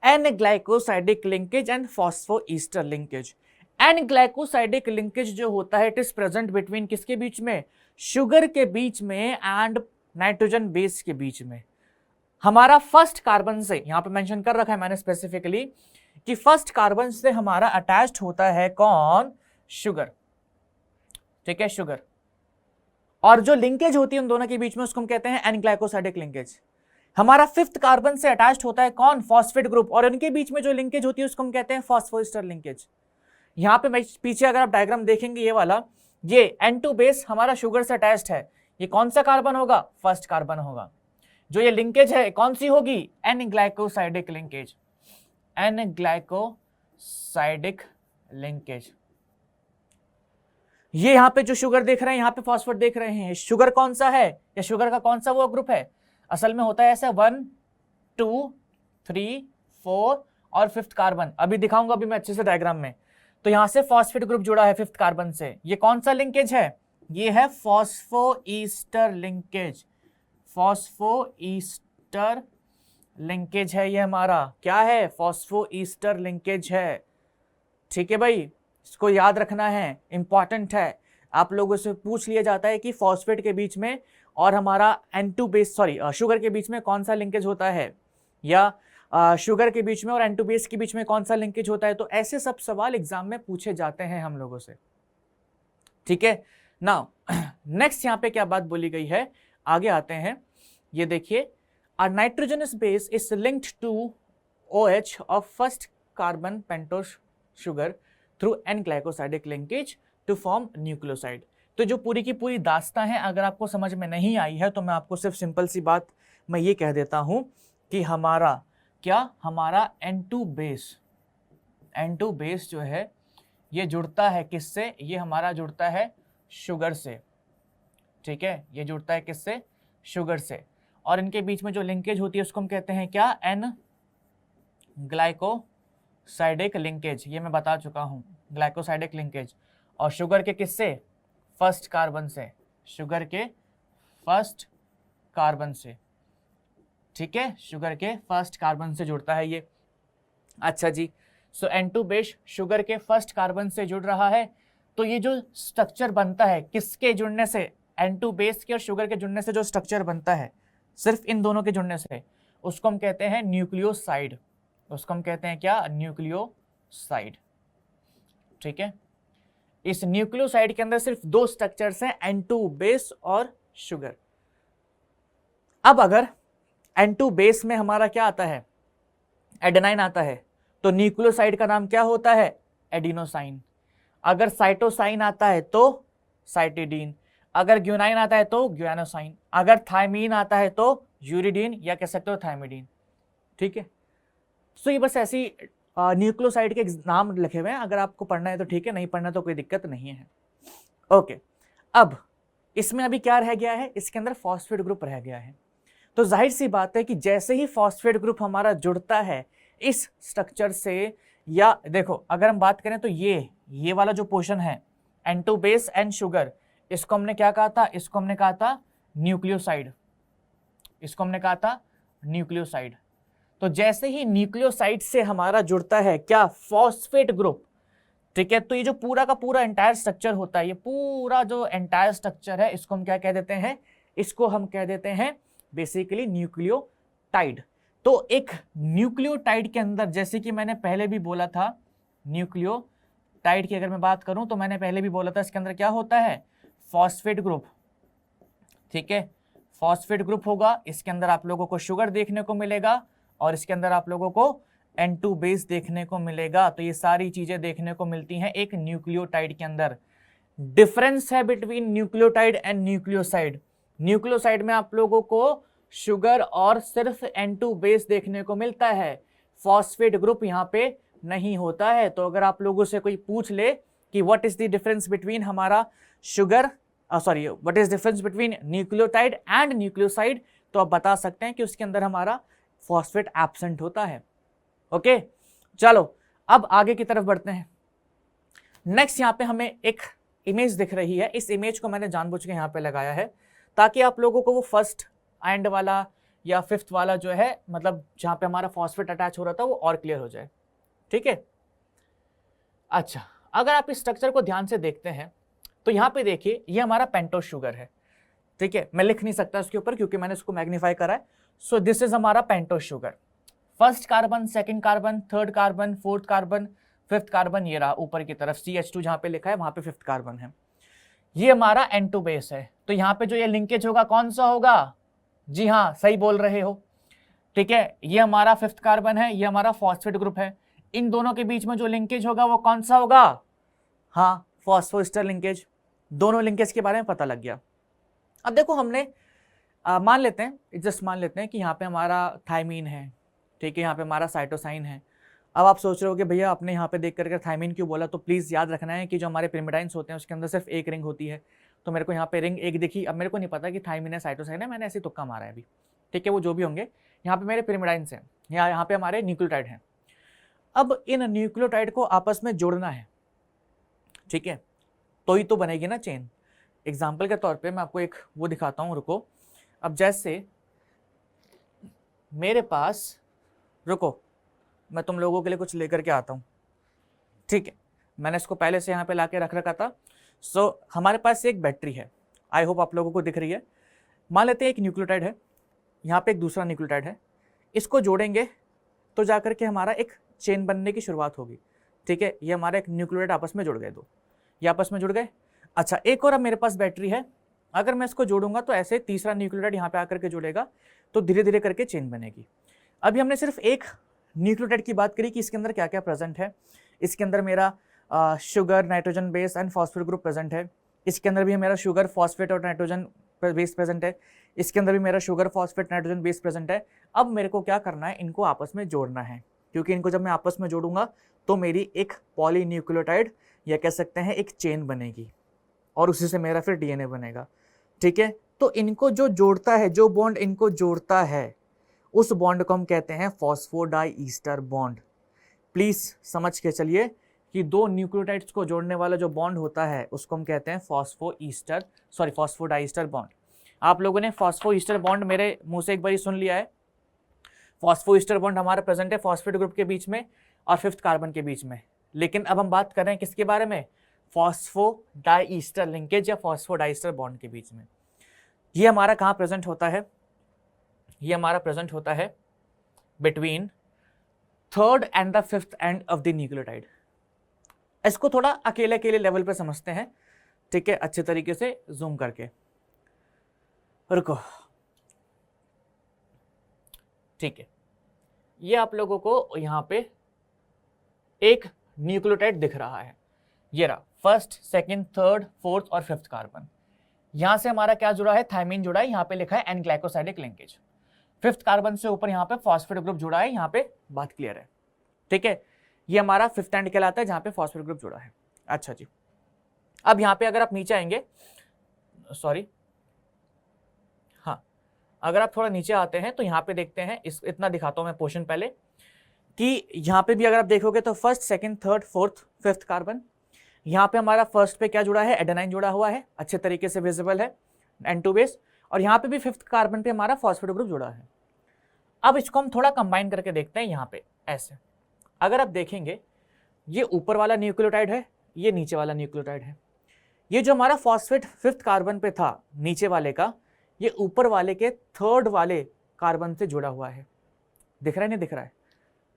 Speaker 1: N glycosidic linkage and phosphoester linkage. N glycosidic linkage जो होता है इट इज प्रेजेंट बिटवीन किसके बीच में, शुगर के बीच में एंड नाइट्रोजन बेस के बीच में। हमारा फर्स्ट कार्बन से, यहां पे मेंशन कर रखा है मैंने स्पेसिफिकली कि फर्स्ट कार्बन से हमारा अटैच्ड होता है कौन, शुगर। ठीक है, शुगर। और जो लिंकेज होती है उन दोनों के बीच में उसको हम कहते हैं एन ग्लाइकोसाइडिक लिंकेज। हमारा फिफ्थ कार्बन से अटैच्ड होता है कौन, फॉस्फेट ग्रुप, और उनके बीच में जो लिंकेज होती है उसको हम कहते हैं फॉस्फोईस्टर लिंकेज। यहां पे पीछे अगर आप डायग्राम देखेंगे ये वाला, ये N2 बेस हमारा शुगर से अटैच्ड है, ये कौन सा कार्बन होगा, फर्स्ट कार्बन होगा। जो ये लिंकेज है कौन सी होगी, N glycosidic linkage, N glycosidic linkage. ये यहां पे जो शुगर देख रहे हैं, यहां पे फॉस्फेट देख रहे हैं, शुगर कौन सा है या शुगर का कौन सा वो ग्रुप है, असल में होता है ऐसा 1 2 3 4 और फिफ्थ कार्बन। अभी दिखाऊंगा अभी मैं अच्छे से डायग्राम में। तो यहां से फॉस्फेट ग्रुप जुड़ा है फिफ्थ कार्बन से, ये कौन सा लिंकेज है, ये है फॉस्फोईस्टर लिंकेज, फॉस्फोईस्टर लिंकेज है ये हमारा, क्या है, फॉस्फोईस्टर लिंकेज है। ठीक है भाई, इसको याद रखना है, इंपॉर्टेंट है। आप लोगों से पूछ लिया जाता है कि फॉस्फेट के बीच में और हमारा N2 बेस, सॉरी शुगर के बीच में कौन सा लिंकेज होता है, या शुगर के बीच में और N2 बेस के बीच में कौन सा लिंकेज होता है। तो ऐसे सब सवाल एग्जाम में पूछे जाते हैं हम लोगों से। ठीक है, नाउ नेक्स्ट यहाँ पे क्या बात बोली गई है, आगे आते हैं। ये देखिए, a nitrogenous base is linked to OH of first carbon pentose sugar through N-glycosidic linkage to form nucleoside। तो जो पूरी की पूरी दास्तां है, अगर आपको समझ में नहीं आई है तो मैं आपको सिर्फ सिंपल सी बात मैं ये कह देता हूं कि हमारा क्या, हमारा N2 बेस जो है ये जुड़ता है किससे, ये हमारा जुड़ता है शुगर से। ठीक है, ये जुड़ता है किससे, शुगर से। और इनके बीच में जो लिंकेज होती है उसको हम कहते हैं क्या, एन ग्लाइकोसाइडिक लिंकेज। ये मैं बता चुका हूं, ग्लाइकोसाइडिक लिंकेज। और शुगर के किससे, फर्स्ट कार्बन से, शुगर के फर्स्ट कार्बन से। ठीक है, शुगर के फर्स्ट कार्बन से जुड़ता है ये। अच्छा जी, सो N2 बेस शुगर के फर्स्ट कार्बन से जुड़ रहा है। तो ये जो स्ट्रक्चर बनता है किसके जुड़ने से, N2 बेस के और शुगर के जुड़ने से जो स्ट्रक्चर बनता है, सिर्फ इन दोनों के जुड़ने से, उसको हम कहते हैं न्यूक्लियोसाइड। उसको हम कहते हैं क्या, न्यूक्लियोसाइड। ठीक है, इस न्यूक्लियोसाइड के अंदर सिर्फ दो स्ट्रक्चर्स हैं, N2 बेस और शुगर। अब अगर N2 बेस में हमारा क्या आता है, एडेनाइन आता है, तो न्यूक्लियोसाइड का नाम क्या होता है, एडिनोसाइन। अगर साइटोसाइन आता है तो साइटिडीन, अगर ग्यूनाइन आता है तो ग्यूनोसाइन, अगर थायमीन आता है तो यूरिडीन या कह सकते हो थायमिडीन। ठीक है, सो ये बस ऐसी न्यूक्लियोसाइड के नाम लिखे हुए हैं, अगर आपको पढ़ना है तो ठीक है, नहीं पढ़ना तो कोई दिक्कत नहीं है। ओके, अब इसमें अभी क्या रह गया है, इसके अंदर फॉस्फेट ग्रुप रह गया है। तो जाहिर सी बात है कि जैसे ही फॉस्फेट ग्रुप हमारा जुड़ता है इस स्ट्रक्चर से, या देखो अगर हम बात करें तो ये वाला जो पोर्शन है N2 बेस एंड शुगर, इसको हमने क्या कहा था, इसको हमने कहा था न्यूक्लियोसाइड, इसको हमने कहा था न्यूक्लियोसाइड। तो जैसे ही न्यूक्लियोसाइड से हमारा जुड़ता है क्या, फॉस्फेट ग्रुप, ठीक है, तो ये जो पूरा का पूरा एंटायर स्ट्रक्चर होता है, ये पूरा जो एंटायर स्ट्रक्चर है, इसको हम क्या कह देते हैं, इसको हम कह देते हैं बेसिकली न्यूक्लियोटाइड। तो एक न्यूक्लियोटाइड के अंदर, जैसे कि मैंने पहले भी बोला था, न्यूक्लियोटाइड की अगर मैं बात करूं तो मैंने पहले भी बोला था इसके अंदर क्या होता है, फॉस्फेट ग्रुप, ठीक है, फॉस्फेट ग्रुप होगा, इसके अंदर आप लोगों को शुगर देखने को मिलेगा और इसके अंदर आप लोगों को N2 बेस देखने को मिलेगा। तो ये सारी चीजें देखने को मिलती हैं एक न्यूक्लियोटाइड के अंदर। डिफरेंस है between nucleotide and nucleoside, nucleoside में आप लोगों को शुगर और सिर्फ N2 बेस देखने को मिलता है, फॉस्फेट ग्रुप यहाँ पे नहीं होता है। तो अगर आप लोगों से कोई पूछ ले कि what is the difference between हमारा sugar, sorry what is difference between nucleotide and nucleoside, तो आप बता सकते हैं कि उसके अंदर हमारा फॉस्फेट एब्सेंट होता है। ओके, चलो अब आगे की तरफ बढ़ते हैं। नेक्स्ट यहाँ पे हमें एक इमेज दिख रही है, इस इमेज को मैंने जानबूझ के यहाँ पे लगाया है ताकि आप लोगों को वो फर्स्ट एंड वाला या फिफ्थ वाला जो है, मतलब जहाँ पे हमारा फॉस्फेट अटैच हो रहा था, वो और क्लियर हो जाए, ठीक है। अच्छा, अगर आप इस स्ट्रक्चर को ध्यान से देखते हैं तो यहाँ पे देखिए ये हमारा पेंटोज शुगर है, ठीक है, मैं लिख नहीं सकता इसके ऊपर क्योंकि मैंने इसको मैग्नीफाई करा है। सो दिस इज हमारा pentose sugar, first carbon, second carbon, third carbon, fourth carbon, fifth carbon, ये रहा ऊपर की तरफ CH2 जहाँ पे लिखा है वहां पे फिफ्थ कार्बन है। ये हमारा N2 बेस है, तो यहाँ पे जो ये लिंकेज होगा कौन सा होगा, जी हाँ सही बोल रहे हो, ठीक है, ये हमारा फिफ्थ कार्बन है, ये हमारा फॉस्फेट ग्रुप है, इन दोनों के बीच में जो लिंकेज होगा वो कौन सा होगा, हाँ फॉस्फोएस्टर लिंकेज। दोनों लिंकेज के बारे में पता लग गया। अब देखो हमने मान लेते हैं, जस्ट मान लेते हैं कि यहाँ पे हमारा थायमीन है, ठीक है, यहाँ पे हमारा साइटोसाइन है। अब आप सोच रहे हो कि भैया आपने यहाँ पे देख करके थायमीन क्यों बोला, तो प्लीज़ याद रखना है कि जो हमारे पिरिमिडाइन्स होते हैं उसके अंदर सिर्फ एक रिंग होती है, तो मेरे को यहाँ पे रिंग एक दिखी। अब मेरे को नहीं पता कि थायमीन है साइटोसाइन है, मैंने ऐसे तुक्का मारा है अभी, ठीक है, वो जो भी होंगे, यहाँ पे मेरे पिरिमिडाइन्स हैं, यहाँ पे हमारे न्यूक्लियोटाइड हैं। अब इन न्यूक्लियोटाइड को आपस में जोड़ना है, ठीक है, तो ही तो बनेगी ना चेन। एग्जाम्पल के तौर पर मैं आपको एक वो दिखाता हूँ, रुको। अब जैसे मेरे पास, रुको मैं तुम लोगों के लिए कुछ लेकर के आता हूँ, ठीक है, मैंने इसको पहले से यहाँ पे लाके रख रखा था। सो हमारे पास एक बैटरी है, आई होप आप लोगों को दिख रही है। मान लेते हैं एक न्यूक्लियोटाइड है, यहाँ पे एक दूसरा न्यूक्लियोटाइड है, इसको जोड़ेंगे तो जाकर के हमारा एक चेन बनने की शुरुआत होगी, ठीक है। ये हमारा एक न्यूक्लियोटाइड आपस में जुड़ गए, दो ये आपस में जुड़ गए। अच्छा, एक और अब मेरे पास बैटरी है, अगर मैं इसको जोड़ूंगा तो ऐसे तीसरा न्यूक्लियोटाइड यहाँ पे आकर के जुड़ेगा, तो धीरे धीरे करके चेन बनेगी। अभी हमने सिर्फ एक न्यूक्लियोटाइड की बात करी कि इसके अंदर क्या क्या प्रेजेंट है। इसके अंदर मेरा sugar, nitrogen base and phosphate group present है। इसके अंदर भी मेरा शुगर, फॉस्फेट और नाइट्रोजन बेस प्रेजेंट है। इसके अंदर भी मेरा sugar, phosphate, nitrogen base present है। अब मेरे को क्या करना है, इनको आपस में जोड़ना है, क्योंकि इनको जब मैं आपस में जोड़ूंगा तो मेरी एक पॉलीन्यूक्लियोटाइड या कह सकते हैं एक चेन बनेगी और उसी से मेरा फिर DNA बनेगा, ठीक है। तो इनको जो जोड़ता है, जो बॉन्ड इनको जोड़ता है, उस बॉन्ड को हम कहते हैं फॉस्फोडाइईस्टर बॉन्ड। प्लीज समझ के चलिए कि दो न्यूक्लियोटाइड्स को जोड़ने वाला जो बॉन्ड होता है उसको हम कहते हैं फॉस्फोडाइईस्टर बॉन्ड। आप लोगों ने फॉस्फोईस्टर बॉन्ड मेरे मुंह से एक बार सुन लिया है। फॉस्फोईस्टर बॉन्ड हमारा प्रेजेंट है फॉस्फेट ग्रुप के बीच में और फिफ्थ कार्बन के बीच में, लेकिन अब हम बात कर रहे हैं किसके बारे में, फॉस्फोडाइईस्टर लिंकेज या फॉस्फोडाइईस्टर बॉन्ड के बीच में। ये हमारा कहाँ प्रेजेंट होता है, ये हमारा प्रेजेंट होता है between third and the fifth end of the nucleotide. इसको थोड़ा अकेले अकेले लेवल पे समझते हैं, ठीक है, अच्छे तरीके से जूम करके, रुको, ठीक है। ये आप लोगों को यहाँ पे एक न्यूक्लियोटाइड दिख रहा है, ये रहा, फर्स्ट, सेकंड, थर्ड, फोर्थ और फिफ्थ कार्बन। यहां से हमारा क्या जुड़ा है, थायमीन जुड़ा है, यहाँ पे लिखा है N glycosidic linkage. Fifth carbon से ऊपर यहाँ पे फॉस्फेट ग्रुप जुड़ा है, यहाँ पे बात क्लियर है, ठीक है। ये हमारा फिफ्थ एंड कहलाता है जहाँ पे फॉस्फेट ग्रुप जुड़ा है। अच्छा जी, अब यहाँ पे अगर आप नीचे आएंगे, सॉरी, हाँ, अगर आप थोड़ा नीचे आते हैं तो यहाँ पे देखते हैं, इस इतना दिखाता हूँ मैं पोर्शन पहले, कि यहाँ पे भी अगर आप देखोगे तो first, second, third, fourth, fifth carbon, यहाँ पे हमारा फर्स्ट पे क्या जुड़ा है, एडेनाइन जुड़ा हुआ है, अच्छे तरीके से विजिबल है N2 बेस, और यहाँ पे भी फिफ्थ कार्बन पे हमारा फॉस्फेट ग्रुप जुड़ा है। अब इसको हम थोड़ा कंबाइन करके देखते हैं यहाँ पे ऐसे। अगर आप देखेंगे, ये ऊपर वाला न्यूक्लियोटाइड है, ये नीचे वाला न्यूक्लियोटाइड है। ये जो हमारा फॉस्फेट फिफ्थ कार्बन पे था नीचे वाले का, ये ऊपर वाले के थर्ड वाले कार्बन से जुड़ा हुआ है। दिख रहा है नहीं दिख रहा है?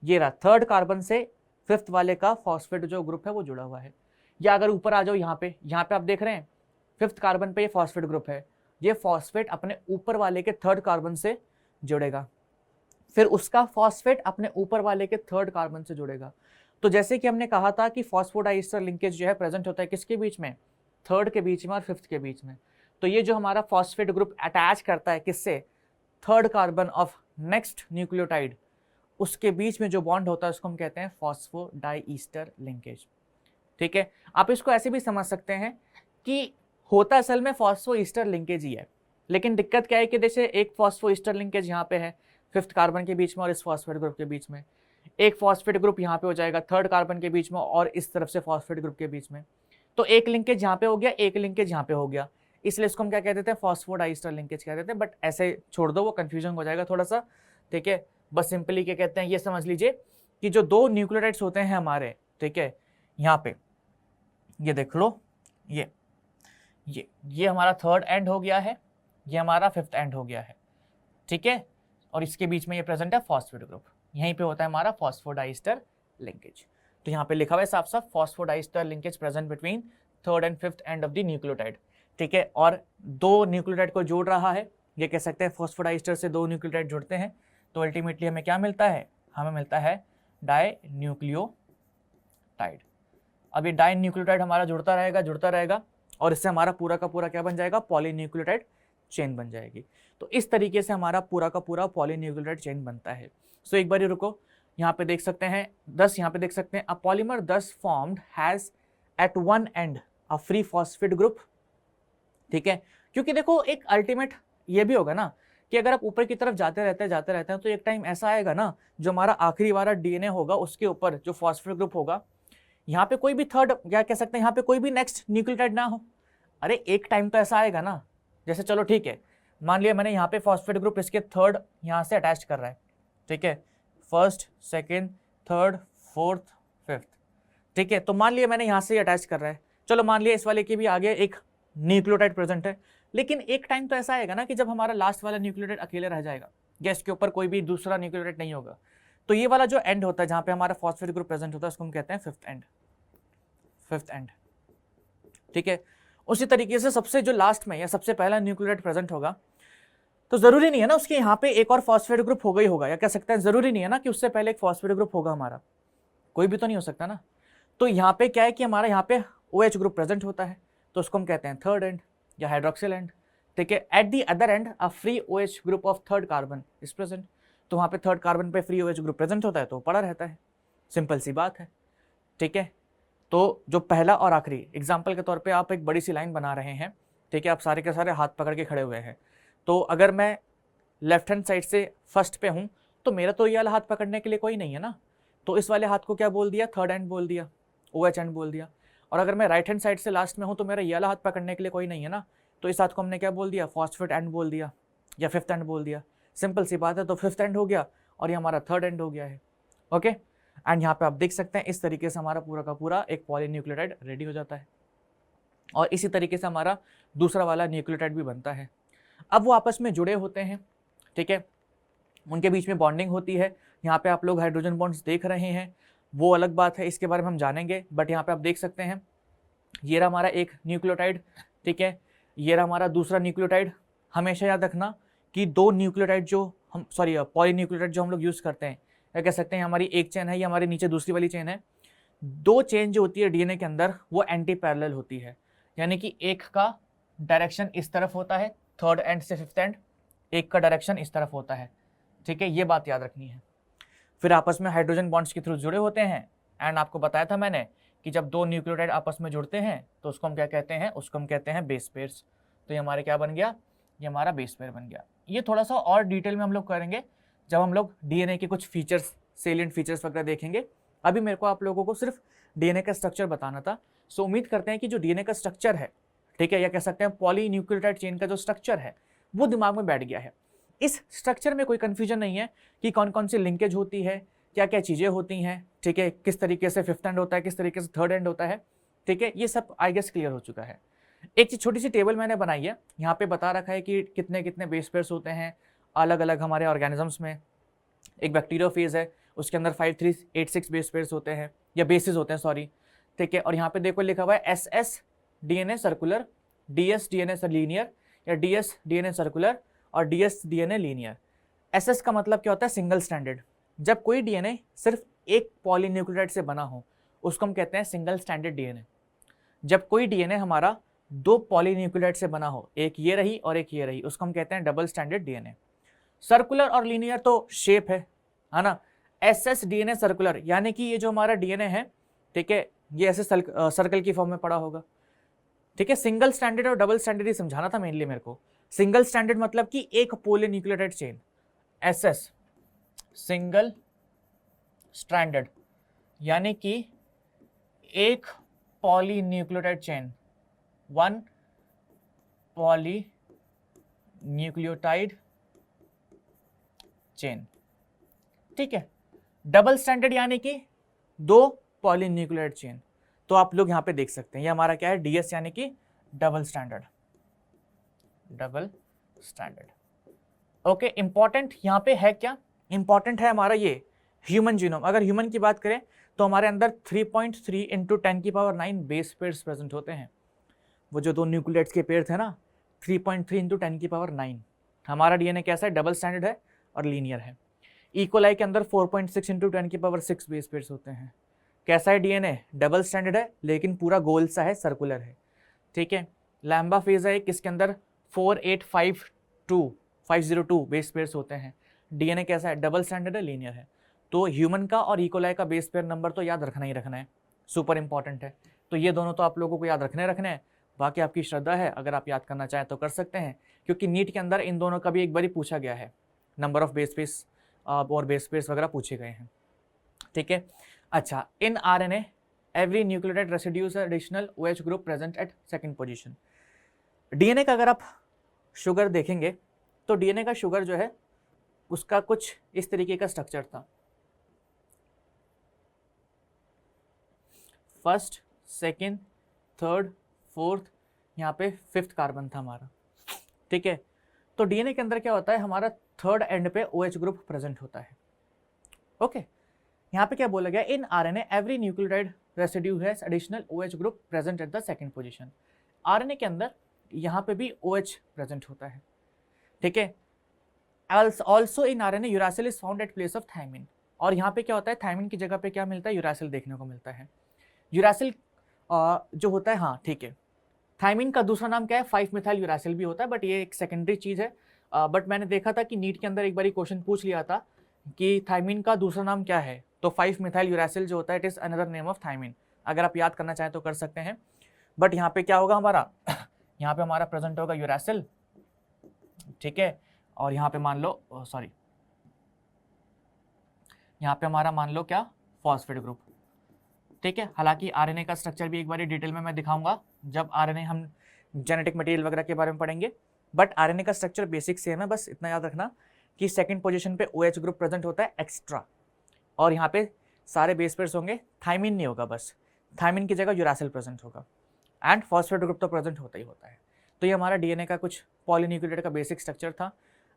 Speaker 1: ये रहा, थर्ड कार्बन से फिफ्थ वाले का फॉस्फेट जो ग्रुप है वो जुड़ा हुआ है। या अगर ऊपर आ जाओ यहाँ पे आप देख रहे हैं फिफ्थ कार्बन पे ये फॉस्फेट ग्रुप है, ये फॉस्फेट अपने ऊपर वाले के थर्ड कार्बन से जुड़ेगा, फिर उसका फॉस्फेट अपने ऊपर वाले के थर्ड कार्बन से जुड़ेगा। तो जैसे कि हमने कहा था कि फॉस्फोडाइस्टर लिंकेज जो है प्रेजेंट होता है किसके बीच में, थर्ड के बीच में और फिफ्थ के बीच में। तो ये जो हमारा फॉस्फेट ग्रुप अटैच करता है किससे, third carbon of next nucleotide, उसके बीच में जो बॉन्ड होता है उसको हम कहते हैं फॉस्फोडाइस्टर लिंकेज। ठीक है, आप इसको ऐसे भी समझ सकते हैं कि होता असल में फॉस्फोईस्टर लिंकेज ही है, लेकिन दिक्कत क्या है कि जैसे एक फॉस्फोईस्टर लिंकेज यहाँ पे है फिफ्थ कार्बन के बीच में और इस फॉस्फेट ग्रुप के बीच में, एक फॉस्फेट ग्रुप यहाँ पे हो जाएगा थर्ड कार्बन के बीच में और इस तरफ से फॉस्फेट ग्रुप के बीच में। तो एक लिंकेज यहाँ पे हो गया, एक लिंकेज यहाँ पे हो गया, इसलिए इसको हम क्या कहते थे, फॉस्फोडाइस्टर लिंकेज कहते थे। बट ऐसे छोड़ दो, वो कंफ्यूजन हो जाएगा थोड़ा सा। ठीक है, बस सिंपली क्या कहते हैं ये समझ लीजिए कि जो दो न्यूक्लियोटाइड्स होते हैं हमारे, ठीक है, यहाँ पे ये देख लो, ये हमारा थर्ड एंड हो गया है, ये हमारा फिफ्थ एंड हो गया है। ठीक है, और इसके बीच में ये प्रेजेंट है फॉस्फेट ग्रुप, यहीं पे होता है हमारा फॉस्फोडाइस्टर लिंकेज। तो यहाँ पे लिखा हुआ है साफ साफ, phosphodiester linkage present between third and fifth end of the nucleotide. ठीक है, और दो न्यूक्लियोटाइड को जोड़ रहा है, ये कह सकते हैं फॉस्फोडाइस्टर से दो न्यूक्लियोटाइड जुड़ते हैं तो अल्टीमेटली हमें क्या मिलता है, हमें मिलता है डाई न्यूक्लियोटाइड। अब ये डाई न्यूक्लियोटाइड हमारा जुड़ता रहेगा और इससे हमारा पूरा का पूरा क्या बन जाएगा, पॉलीन्यूक्लियोटाइड चेन बन जाएगी। तो इस तरीके से हमारा पूरा का पूरा पॉलीन्यूक्लियोटाइड चेन बनता है। सो एक बार रुको, यहाँ पे देख सकते हैं 10, यहाँ पे देख सकते हैं a polymer 10 formed has at one and a free phosphate group. ठीक है, क्योंकि देखो एक अल्टीमेट ये भी होगा ना कि अगर आप ऊपर की तरफ जाते रहते हैं तो एक टाइम ऐसा आएगा ना, जो हमारा आखिरी वाला डीएनए होगा उसके ऊपर जो फॉस्फेट ग्रुप होगा, यहाँ पे कोई भी थर्ड, क्या कह सकते हैं, यहाँ पे कोई भी नेक्स्ट न्यूक्लियोटाइड ना हो। अरे एक टाइम तो ऐसा आएगा ना, जैसे चलो ठीक है, मान लिया मैंने यहाँ पे फॉस्फेट ग्रुप इसके थर्ड यहाँ से अटैच कर रहा है। ठीक है, first, second, third, fourth, fifth. ठीक है, तो मान लिया मैंने यहाँ से अटैच कर रहा है, चलो मान लिया इस वाले के भी आगे एक न्यूक्लियोटाइड प्रेजेंट है, लेकिन एक टाइम तो ऐसा आएगा ना कि जब हमारा लास्ट वाला न्यूक्लियोटाइड अकेले रह जाएगा या इसके ऊपर कोई भी दूसरा न्यूक्लियोटाइड नहीं होगा, तो ये वाला जो एंड होता है जहाँ पे हमारा फॉस्फेट ग्रुप प्रेजेंट होता है उसको हम कहते हैं फिफ्थ एंड। ठीक है, उसी तरीके से सबसे जो लास्ट में या सबसे पहला न्यूक्लियोटाइड प्रेजेंट होगा, तो जरूरी नहीं है ना उसके यहाँ पे एक और फॉस्फेट ग्रुप होगा ही होगा, या कह सकते हैं जरूरी नहीं है ना कि उससे पहले एक फॉस्फेट ग्रुप होगा हमारा, कोई भी तो नहीं हो सकता ना। तो यहाँ पे क्या है कि हमारा यहाँ पे OH ग्रुप प्रेजेंट होता है, तो उसको हम कहते हैं थर्ड एंड या हाइड्रोक्सिल एंड। ठीक है, at the other and a free OH group of third carbon is present, तो वहाँ पे थर्ड कार्बन पे फ्री OH ग्रुप प्रेजेंट होता है तो पड़ा रहता है, सिंपल सी बात है। ठीक है, तो जो पहला और आखिरी एग्जाम्पल के तौर पे आप एक बड़ी सी लाइन बना रहे हैं, ठीक है, आप सारे के सारे हाथ पकड़ के खड़े हुए हैं, तो अगर मैं लेफ्ट हैंड साइड से फर्स्ट पे हूँ तो मेरा तो ये वाला हाथ पकड़ने के लिए कोई नहीं है ना, तो इस वाले हाथ को क्या बोल दिया, थर्ड एंड बोल दिया, OH एंड बोल दिया। और अगर मैं राइट हैंड साइड से लास्ट में हूँ तो मेरा ये वाला हाथ पकड़ने के लिए कोई नहीं है ना, तो इस हाथ को हमने क्या बोल दिया, फॉस्फेट एंड बोल दिया या फिफ्थ एंड बोल दिया, सिंपल सी बात है। तो फिफ्थ एंड हो गया और ये हमारा थर्ड एंड हो गया है। ओके, एंड यहाँ पे आप देख सकते हैं इस तरीके से हमारा पूरा का पूरा एक पॉलीन्यूक्लियोटाइड रेडी हो जाता है, और इसी तरीके से हमारा दूसरा वाला न्यूक्लियोटाइड भी बनता है। अब वो आपस में जुड़े होते हैं, ठीक है, उनके बीच में बॉन्डिंग होती है। यहाँ पे आप लोग हाइड्रोजन बॉन्ड्स देख रहे हैं, वो अलग बात है, इसके बारे में हम जानेंगे। बट यहाँ पे आप देख सकते हैं ये रहा हमारा एक न्यूक्लियोटाइड, ठीक है, ये रहा हमारा दूसरा न्यूक्लियोटाइड। हमेशा याद रखना कि दो न्यूक्लियोटाइड जो हम पॉलीन्यूक्लियोटाइड जो हम लोग यूज़ करते हैं, या कह सकते हैं हमारी एक चेन है, ये हमारे नीचे दूसरी वाली चेन है। दो चेन जो होती है डीएनए के अंदर वो एंटी पैरेलल होती है, यानी कि एक का डायरेक्शन इस तरफ होता है थर्ड एंड से फिफ्थ एंड, एक का डायरेक्शन इस तरफ होता है, ठीक है, ये बात याद रखनी है। फिर आपस में हाइड्रोजन बॉन्ड्स के थ्रू जुड़े होते हैं, एंड आपको बताया था मैंने कि जब दो न्यूक्लियोटाइड आपस में जुड़ते हैं तो उसको हम क्या कहते हैं, उसको हम कहते हैं बेस पेयर्स। तो ये हमारे क्या बन गया, ये हमारा बेस पेयर बन गया। ये थोड़ा सा और डिटेल में हम लोग करेंगे जब हम लोग डीएनए के कुछ फीचर्स, सेलिएंट फीचर्स वगैरह देखेंगे। अभी मेरे को आप लोगों को सिर्फ डीएनए का स्ट्रक्चर बताना था। सो उम्मीद करते हैं कि जो डीएनए का स्ट्रक्चर है, ठीक है, या कह सकते हैं पॉलीन्यूक्लियोटाइड चेन का जो स्ट्रक्चर है वो दिमाग में बैठ गया है। इस स्ट्रक्चर में कोई कंफ्यूजन नहीं है कि कौन कौन सी लिंकेज होती है, क्या क्या चीज़ें होती हैं, ठीक है, किस तरीके से फिफ्थ एंड होता है, किस तरीके से थर्ड एंड होता है, ठीक है, ये सब आई गेस क्लियर हो चुका है। एक छोटी सी टेबल मैंने बनाई है, यहाँ पे बता रखा है कि कितने कितने बेस पेयर्स होते हैं अलग अलग हमारे ऑर्गेनिजम्स में। एक बैक्टीरियोफेज है, उसके अंदर 5386 बेस पेयर्स होते हैं, या बेसिस होते हैं सॉरी, ठीक है। और यहाँ पे देखो लिखा हुआ है SS DNA circular, DS DNA linear, या DS DNA सर्कुलर और DS DNA लीनियर। SS का मतलब क्या होता है, सिंगल स्टैंडर्ड। जब कोई डीएनए सिर्फ एक पॉलीन्यूक्लियोटाइड से बना हो उसको हम कहते हैं सिंगल स्टैंडर्ड डीएनए। जब कोई डीएनए हमारा दो पॉलीन्यूक्लियोटाइड से बना हो, एक ये रही और एक ये रही, उसको हम कहते हैं डबल स्टैंडर्ड डीएनए। सर्कुलर और लीनियर तो शेप है ना। SS DNA सर्कुलर यानी कि ये जो हमारा डीएनए है, ठीक है, ये ऐसे सर्कल की फॉर्म में पड़ा होगा, ठीक है। सिंगल स्टैंडर्ड और डबल स्टैंडर्ड ही समझाना था मेनली मेरे को। सिंगल स्टैंडर्ड मतलब कि एक polynucleotide chain, SS single stranded, यानी कि एक polynucleotide chain, one polynucleotide chain, ठीक है। डबल स्टैंडर्ड यानी कि दो पॉलीन्यूक्लियोटाइड चेन। तो आप लोग यहां पे देख सकते हैं ये हमारा क्या है, DS यानी कि double standard, double standard. Okay, important यहां पे है क्या, इंपॉर्टेंट है हमारा ये ह्यूमन जीनोम। अगर ह्यूमन की बात करें तो हमारे अंदर 3.3 इंटू 10⁹ बेस पेयर्स प्रेजेंट होते हैं। वो जो दो न्यूक्लियोटाइड्स के पेयर थे ना, 3.3 इंटू 10⁹। हमारा डीएनए कैसा है, डबल स्टैंडर्ड है और लीनियर है। इकोलाई के अंदर 4.6 इंटू 10⁶ बेस पेयर्स होते हैं। कैसा है डीएनए, डबल स्टैंडर्ड है लेकिन पूरा गोल सा है, सर्कुलर है, ठीक है। लैम्बा फेज है किसके अंदर 4852502 बेस पेयर्स होते हैं। डीएनए कैसा है, डबल स्टैंडर्ड है, लीनियर है। तो ह्यूमन का और इकोलाई का बेस पेयर नंबर तो याद रखना ही रखना है, सुपर इंपॉर्टेंट है। तो ये दोनों तो आप लोगों को याद रखने हैं। बाकी आपकी श्रद्धा है, अगर आप याद करना चाहें तो कर सकते हैं, क्योंकि नीट के अंदर इन दोनों का भी एक बार पूछा गया है, नंबर ऑफ बेस पेयर्स और बेस पेयर्स वगैरह पूछे गए हैं, ठीक है। अच्छा, इन RNA every nucleotide residues additional OH group present at second position. DNA का अगर आप शुगर देखेंगे तो डीएनए का शुगर जो है उसका कुछ इस तरीके का स्ट्रक्चर था। फर्स्ट, सेकंड, थर्ड, फोर्थ, यहाँ पे फिफ्थ कार्बन था हमारा, ठीक है। तो डीएनए के अंदर क्या होता है, हमारा थर्ड एंड पे OH ग्रुप प्रेजेंट होता है। ओके, यहाँ पे क्या बोला गया, इन RNA every nucleotide residue has additional OH group present at the second position. RNA के अंदर यहाँ पे भी OH प्रेजेंट होता है, ठीक है। Also in RNA uracil is found at place of thymine. और यहाँ पे क्या होता है, थायमिन की जगह पे क्या मिलता है, यूरासिल देखने को मिलता है। यूरासिल जो होता है, हाँ ठीक है, थायमिन का दूसरा नाम क्या है, 5 मिथाइल यूरासिल भी होता है, बट ये एक सेकेंडरी चीज़ है। बट मैंने देखा था कि नीट के अंदर एक बार क्वेश्चन पूछ लिया था कि थायमिन का दूसरा नाम क्या है, तो 5 मिथाइल यूरासिल जो होता है it is another name of thymine. अगर आप याद करना चाहें तो कर सकते हैं। बट यहाँ पे क्या होगा हमारा यहाँ पे हमारा प्रेजेंट होगा यूरासिल, ठीक है। और यहाँ पे मान लो सॉरी, यहाँ पे हमारा मान लो क्या, फॉस्फेट ग्रुप, ठीक है। हालांकि आरएनए का स्ट्रक्चर भी एक बार डिटेल में मैं दिखाऊंगा जब आरएनए हम जेनेटिक मटेरियल वगैरह के बारे में पढ़ेंगे। बट आरएनए का स्ट्रक्चर बेसिक सेम है, बस इतना याद रखना कि सेकंड पोजीशन पे OH ग्रुप प्रेजेंट होता है एक्स्ट्रा, और यहाँ पे सारे बेस पेयर्स होंगे, थायमिन नहीं होगा, बस थायमिन की जगह यूरासिल प्रेजेंट होगा, एंड फॉस्फेट ग्रुप तो प्रेजेंट होता ही होता है। तो ये हमारा डीएनए का कुछ पॉलीन्यूक्लियोटाइड का बेसिक स्ट्रक्चर था।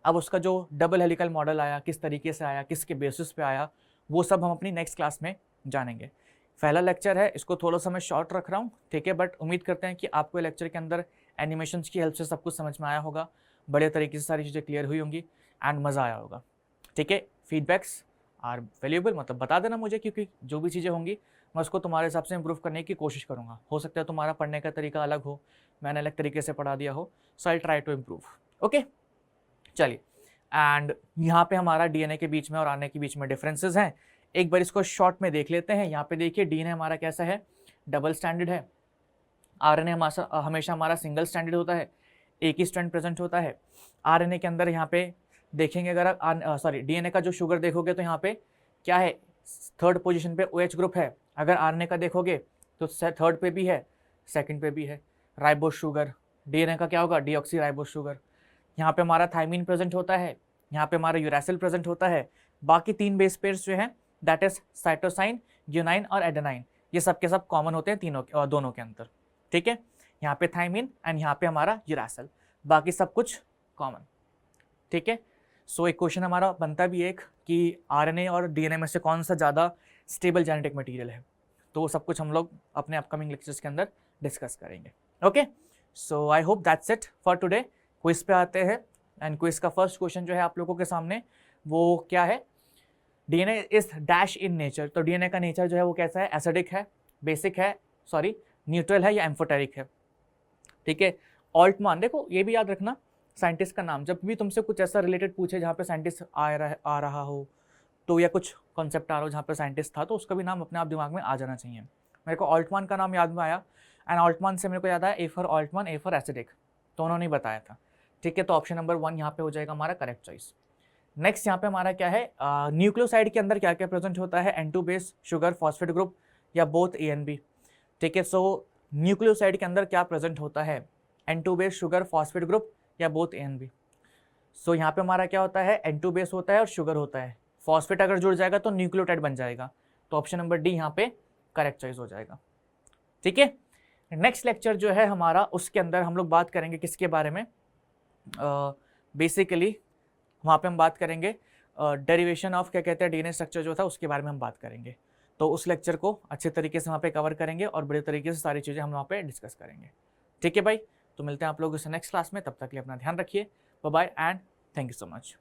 Speaker 1: अब उसका जो डबल हेलिकल मॉडल आया, किस तरीके से आया, किसके बेसिस पे आया, वो सब हम अपनी नेक्स्ट क्लास में जानेंगे। पहला लेक्चर है, इसको थोड़ा सा मैं शॉर्ट रख रहा हूँ, ठीक है। बट उम्मीद करते हैं कि आपको लेक्चर के अंदर एनिमेशंस की हेल्प से सब कुछ समझ में आया होगा, बड़े तरीके से सारी चीज़ें क्लियर हुई होंगी एंड मज़ा आया होगा, ठीक है। फीडबैक्स आर वैल्यूएबल, मतलब बता देना मुझे, क्योंकि जो भी चीज़ें होंगी मैं उसको तुम्हारे हिसाब से इम्प्रूव करने की कोशिश करूँगा। हो सकता है तुम्हारा पढ़ने का तरीका अलग हो, मैंने अलग तरीके से पढ़ा दिया हो, so I try to improve. Okay, चलिए। एंड यहाँ पे हमारा डीएनए के बीच में और आरएनए के बीच में डिफरेंसेस हैं, एक बार इसको शॉर्ट में देख लेते हैं। यहाँ पे देखिए डीएनए हमारा कैसा है, डबल स्टैंडर्ड है। आरएनए हमेशा हमारा सिंगल स्टैंडर्ड होता है। एक ही स्ट्रैंड प्रेजेंट होता है। आरएनए के अंदर यहाँ पे देखेंगे अगर आप डीएनए का जो शुगर देखोगे तो यहाँ पे क्या है, थर्ड पोजीशन पे OH ग्रुप है। अगर आरएनए का देखोगे तो थर्ड पे भी है, सेकंड पे भी है। राइबोस शुगर, डीएनए का क्या होगा, डीऑक्सी राइबोस शुगर। यहाँ पे हमारा थाइमिन प्रेजेंट होता है, यहाँ पे हमारा यूरासिल प्रेजेंट होता है। बाकी 3 बेस पेयर्स जो हैं दैट इज साइटोसाइन, ग्यूनाइन और एडेनाइन, ये सब के सब कॉमन होते हैं तीनों दोनों के अंदर, ठीक है। यहाँ पे थाइमिन एंड यहाँ पे हमारा यूरासिल, बाकी सब कुछ कॉमन, ठीक है। सो एक क्वेश्चन हमारा बनता भी एक कि आरएनए और डीएनए में से कौन सा ज़्यादा स्टेबल जेनेटिक मटेरियल है, तो वो सब कुछ हम लोग अपने अपकमिंग लेक्चर्स के अंदर डिस्कस करेंगे। Okay, so I hope that's it for today. Quiz पे आते हैं एंड क्विज का फर्स्ट क्वेश्चन जो है आप लोगों के सामने वो क्या है, DNA is dash in nature. तो डीएनए का नेचर जो है वो कैसा है, एसिडिक है, बेसिक है, सॉरी न्यूट्रल है या एम्फोटेरिक है, ठीक है। ऑल्टमान, देखो ये भी याद रखना साइंटिस्ट का नाम, जब भी तुमसे कुछ ऐसा रिलेटेड पूछे जहाँ पे साइंटिस्ट आ रहा हो तो, या कुछ कॉन्सेप्ट आ रहा हो जहाँ पे साइंटिस्ट था, तो उसका भी नाम अपने आप दिमाग में आ जाना चाहिए। मेरे को ऑल्टमान का नाम याद में आया एंड ऑल्टमान से मेरे को याद आया A for Altman, A for acidic, तो उन्होंने बताया था, ठीक है। तो ऑप्शन नंबर 1 यहाँ पे हो जाएगा हमारा करेक्ट चॉइस। नेक्स्ट यहाँ पे हमारा क्या है, न्यूक्लियोसाइड के अंदर क्या क्या प्रेजेंट होता है, N2 base, sugar, phosphate group या बोथ A and B, ठीक है। सो न्यूक्लियोसाइड के अंदर क्या प्रेजेंट होता है, N2 base, sugar, phosphate group या बोथ A and B। सो यहाँ पे हमारा क्या होता है, N2 बेस होता है और शुगर होता है, फॉस्फेट अगर जुड़ जाएगा तो न्यूक्लियोटाइड बन जाएगा, तो ऑप्शन नंबर डी यहाँ पे करेक्ट चॉइस हो जाएगा, ठीक है। नेक्स्ट लेक्चर जो है हमारा उसके अंदर हम लोग बात करेंगे किसके बारे में, बेसिकली वहाँ पे हम बात करेंगे डेरिवेशन ऑफ क्या कहते हैं डीएनए स्ट्रक्चर जो था उसके बारे में हम बात करेंगे। तो उस लेक्चर को अच्छे तरीके से वहाँ पे कवर करेंगे और बड़े तरीके से सारी चीज़ें हम वहाँ पे डिस्कस करेंगे, ठीक है भाई। तो मिलते हैं आप लोगों से नेक्स्ट क्लास में, तब तक के लिए अपना ध्यान रखिए, bye bye and thank you so much.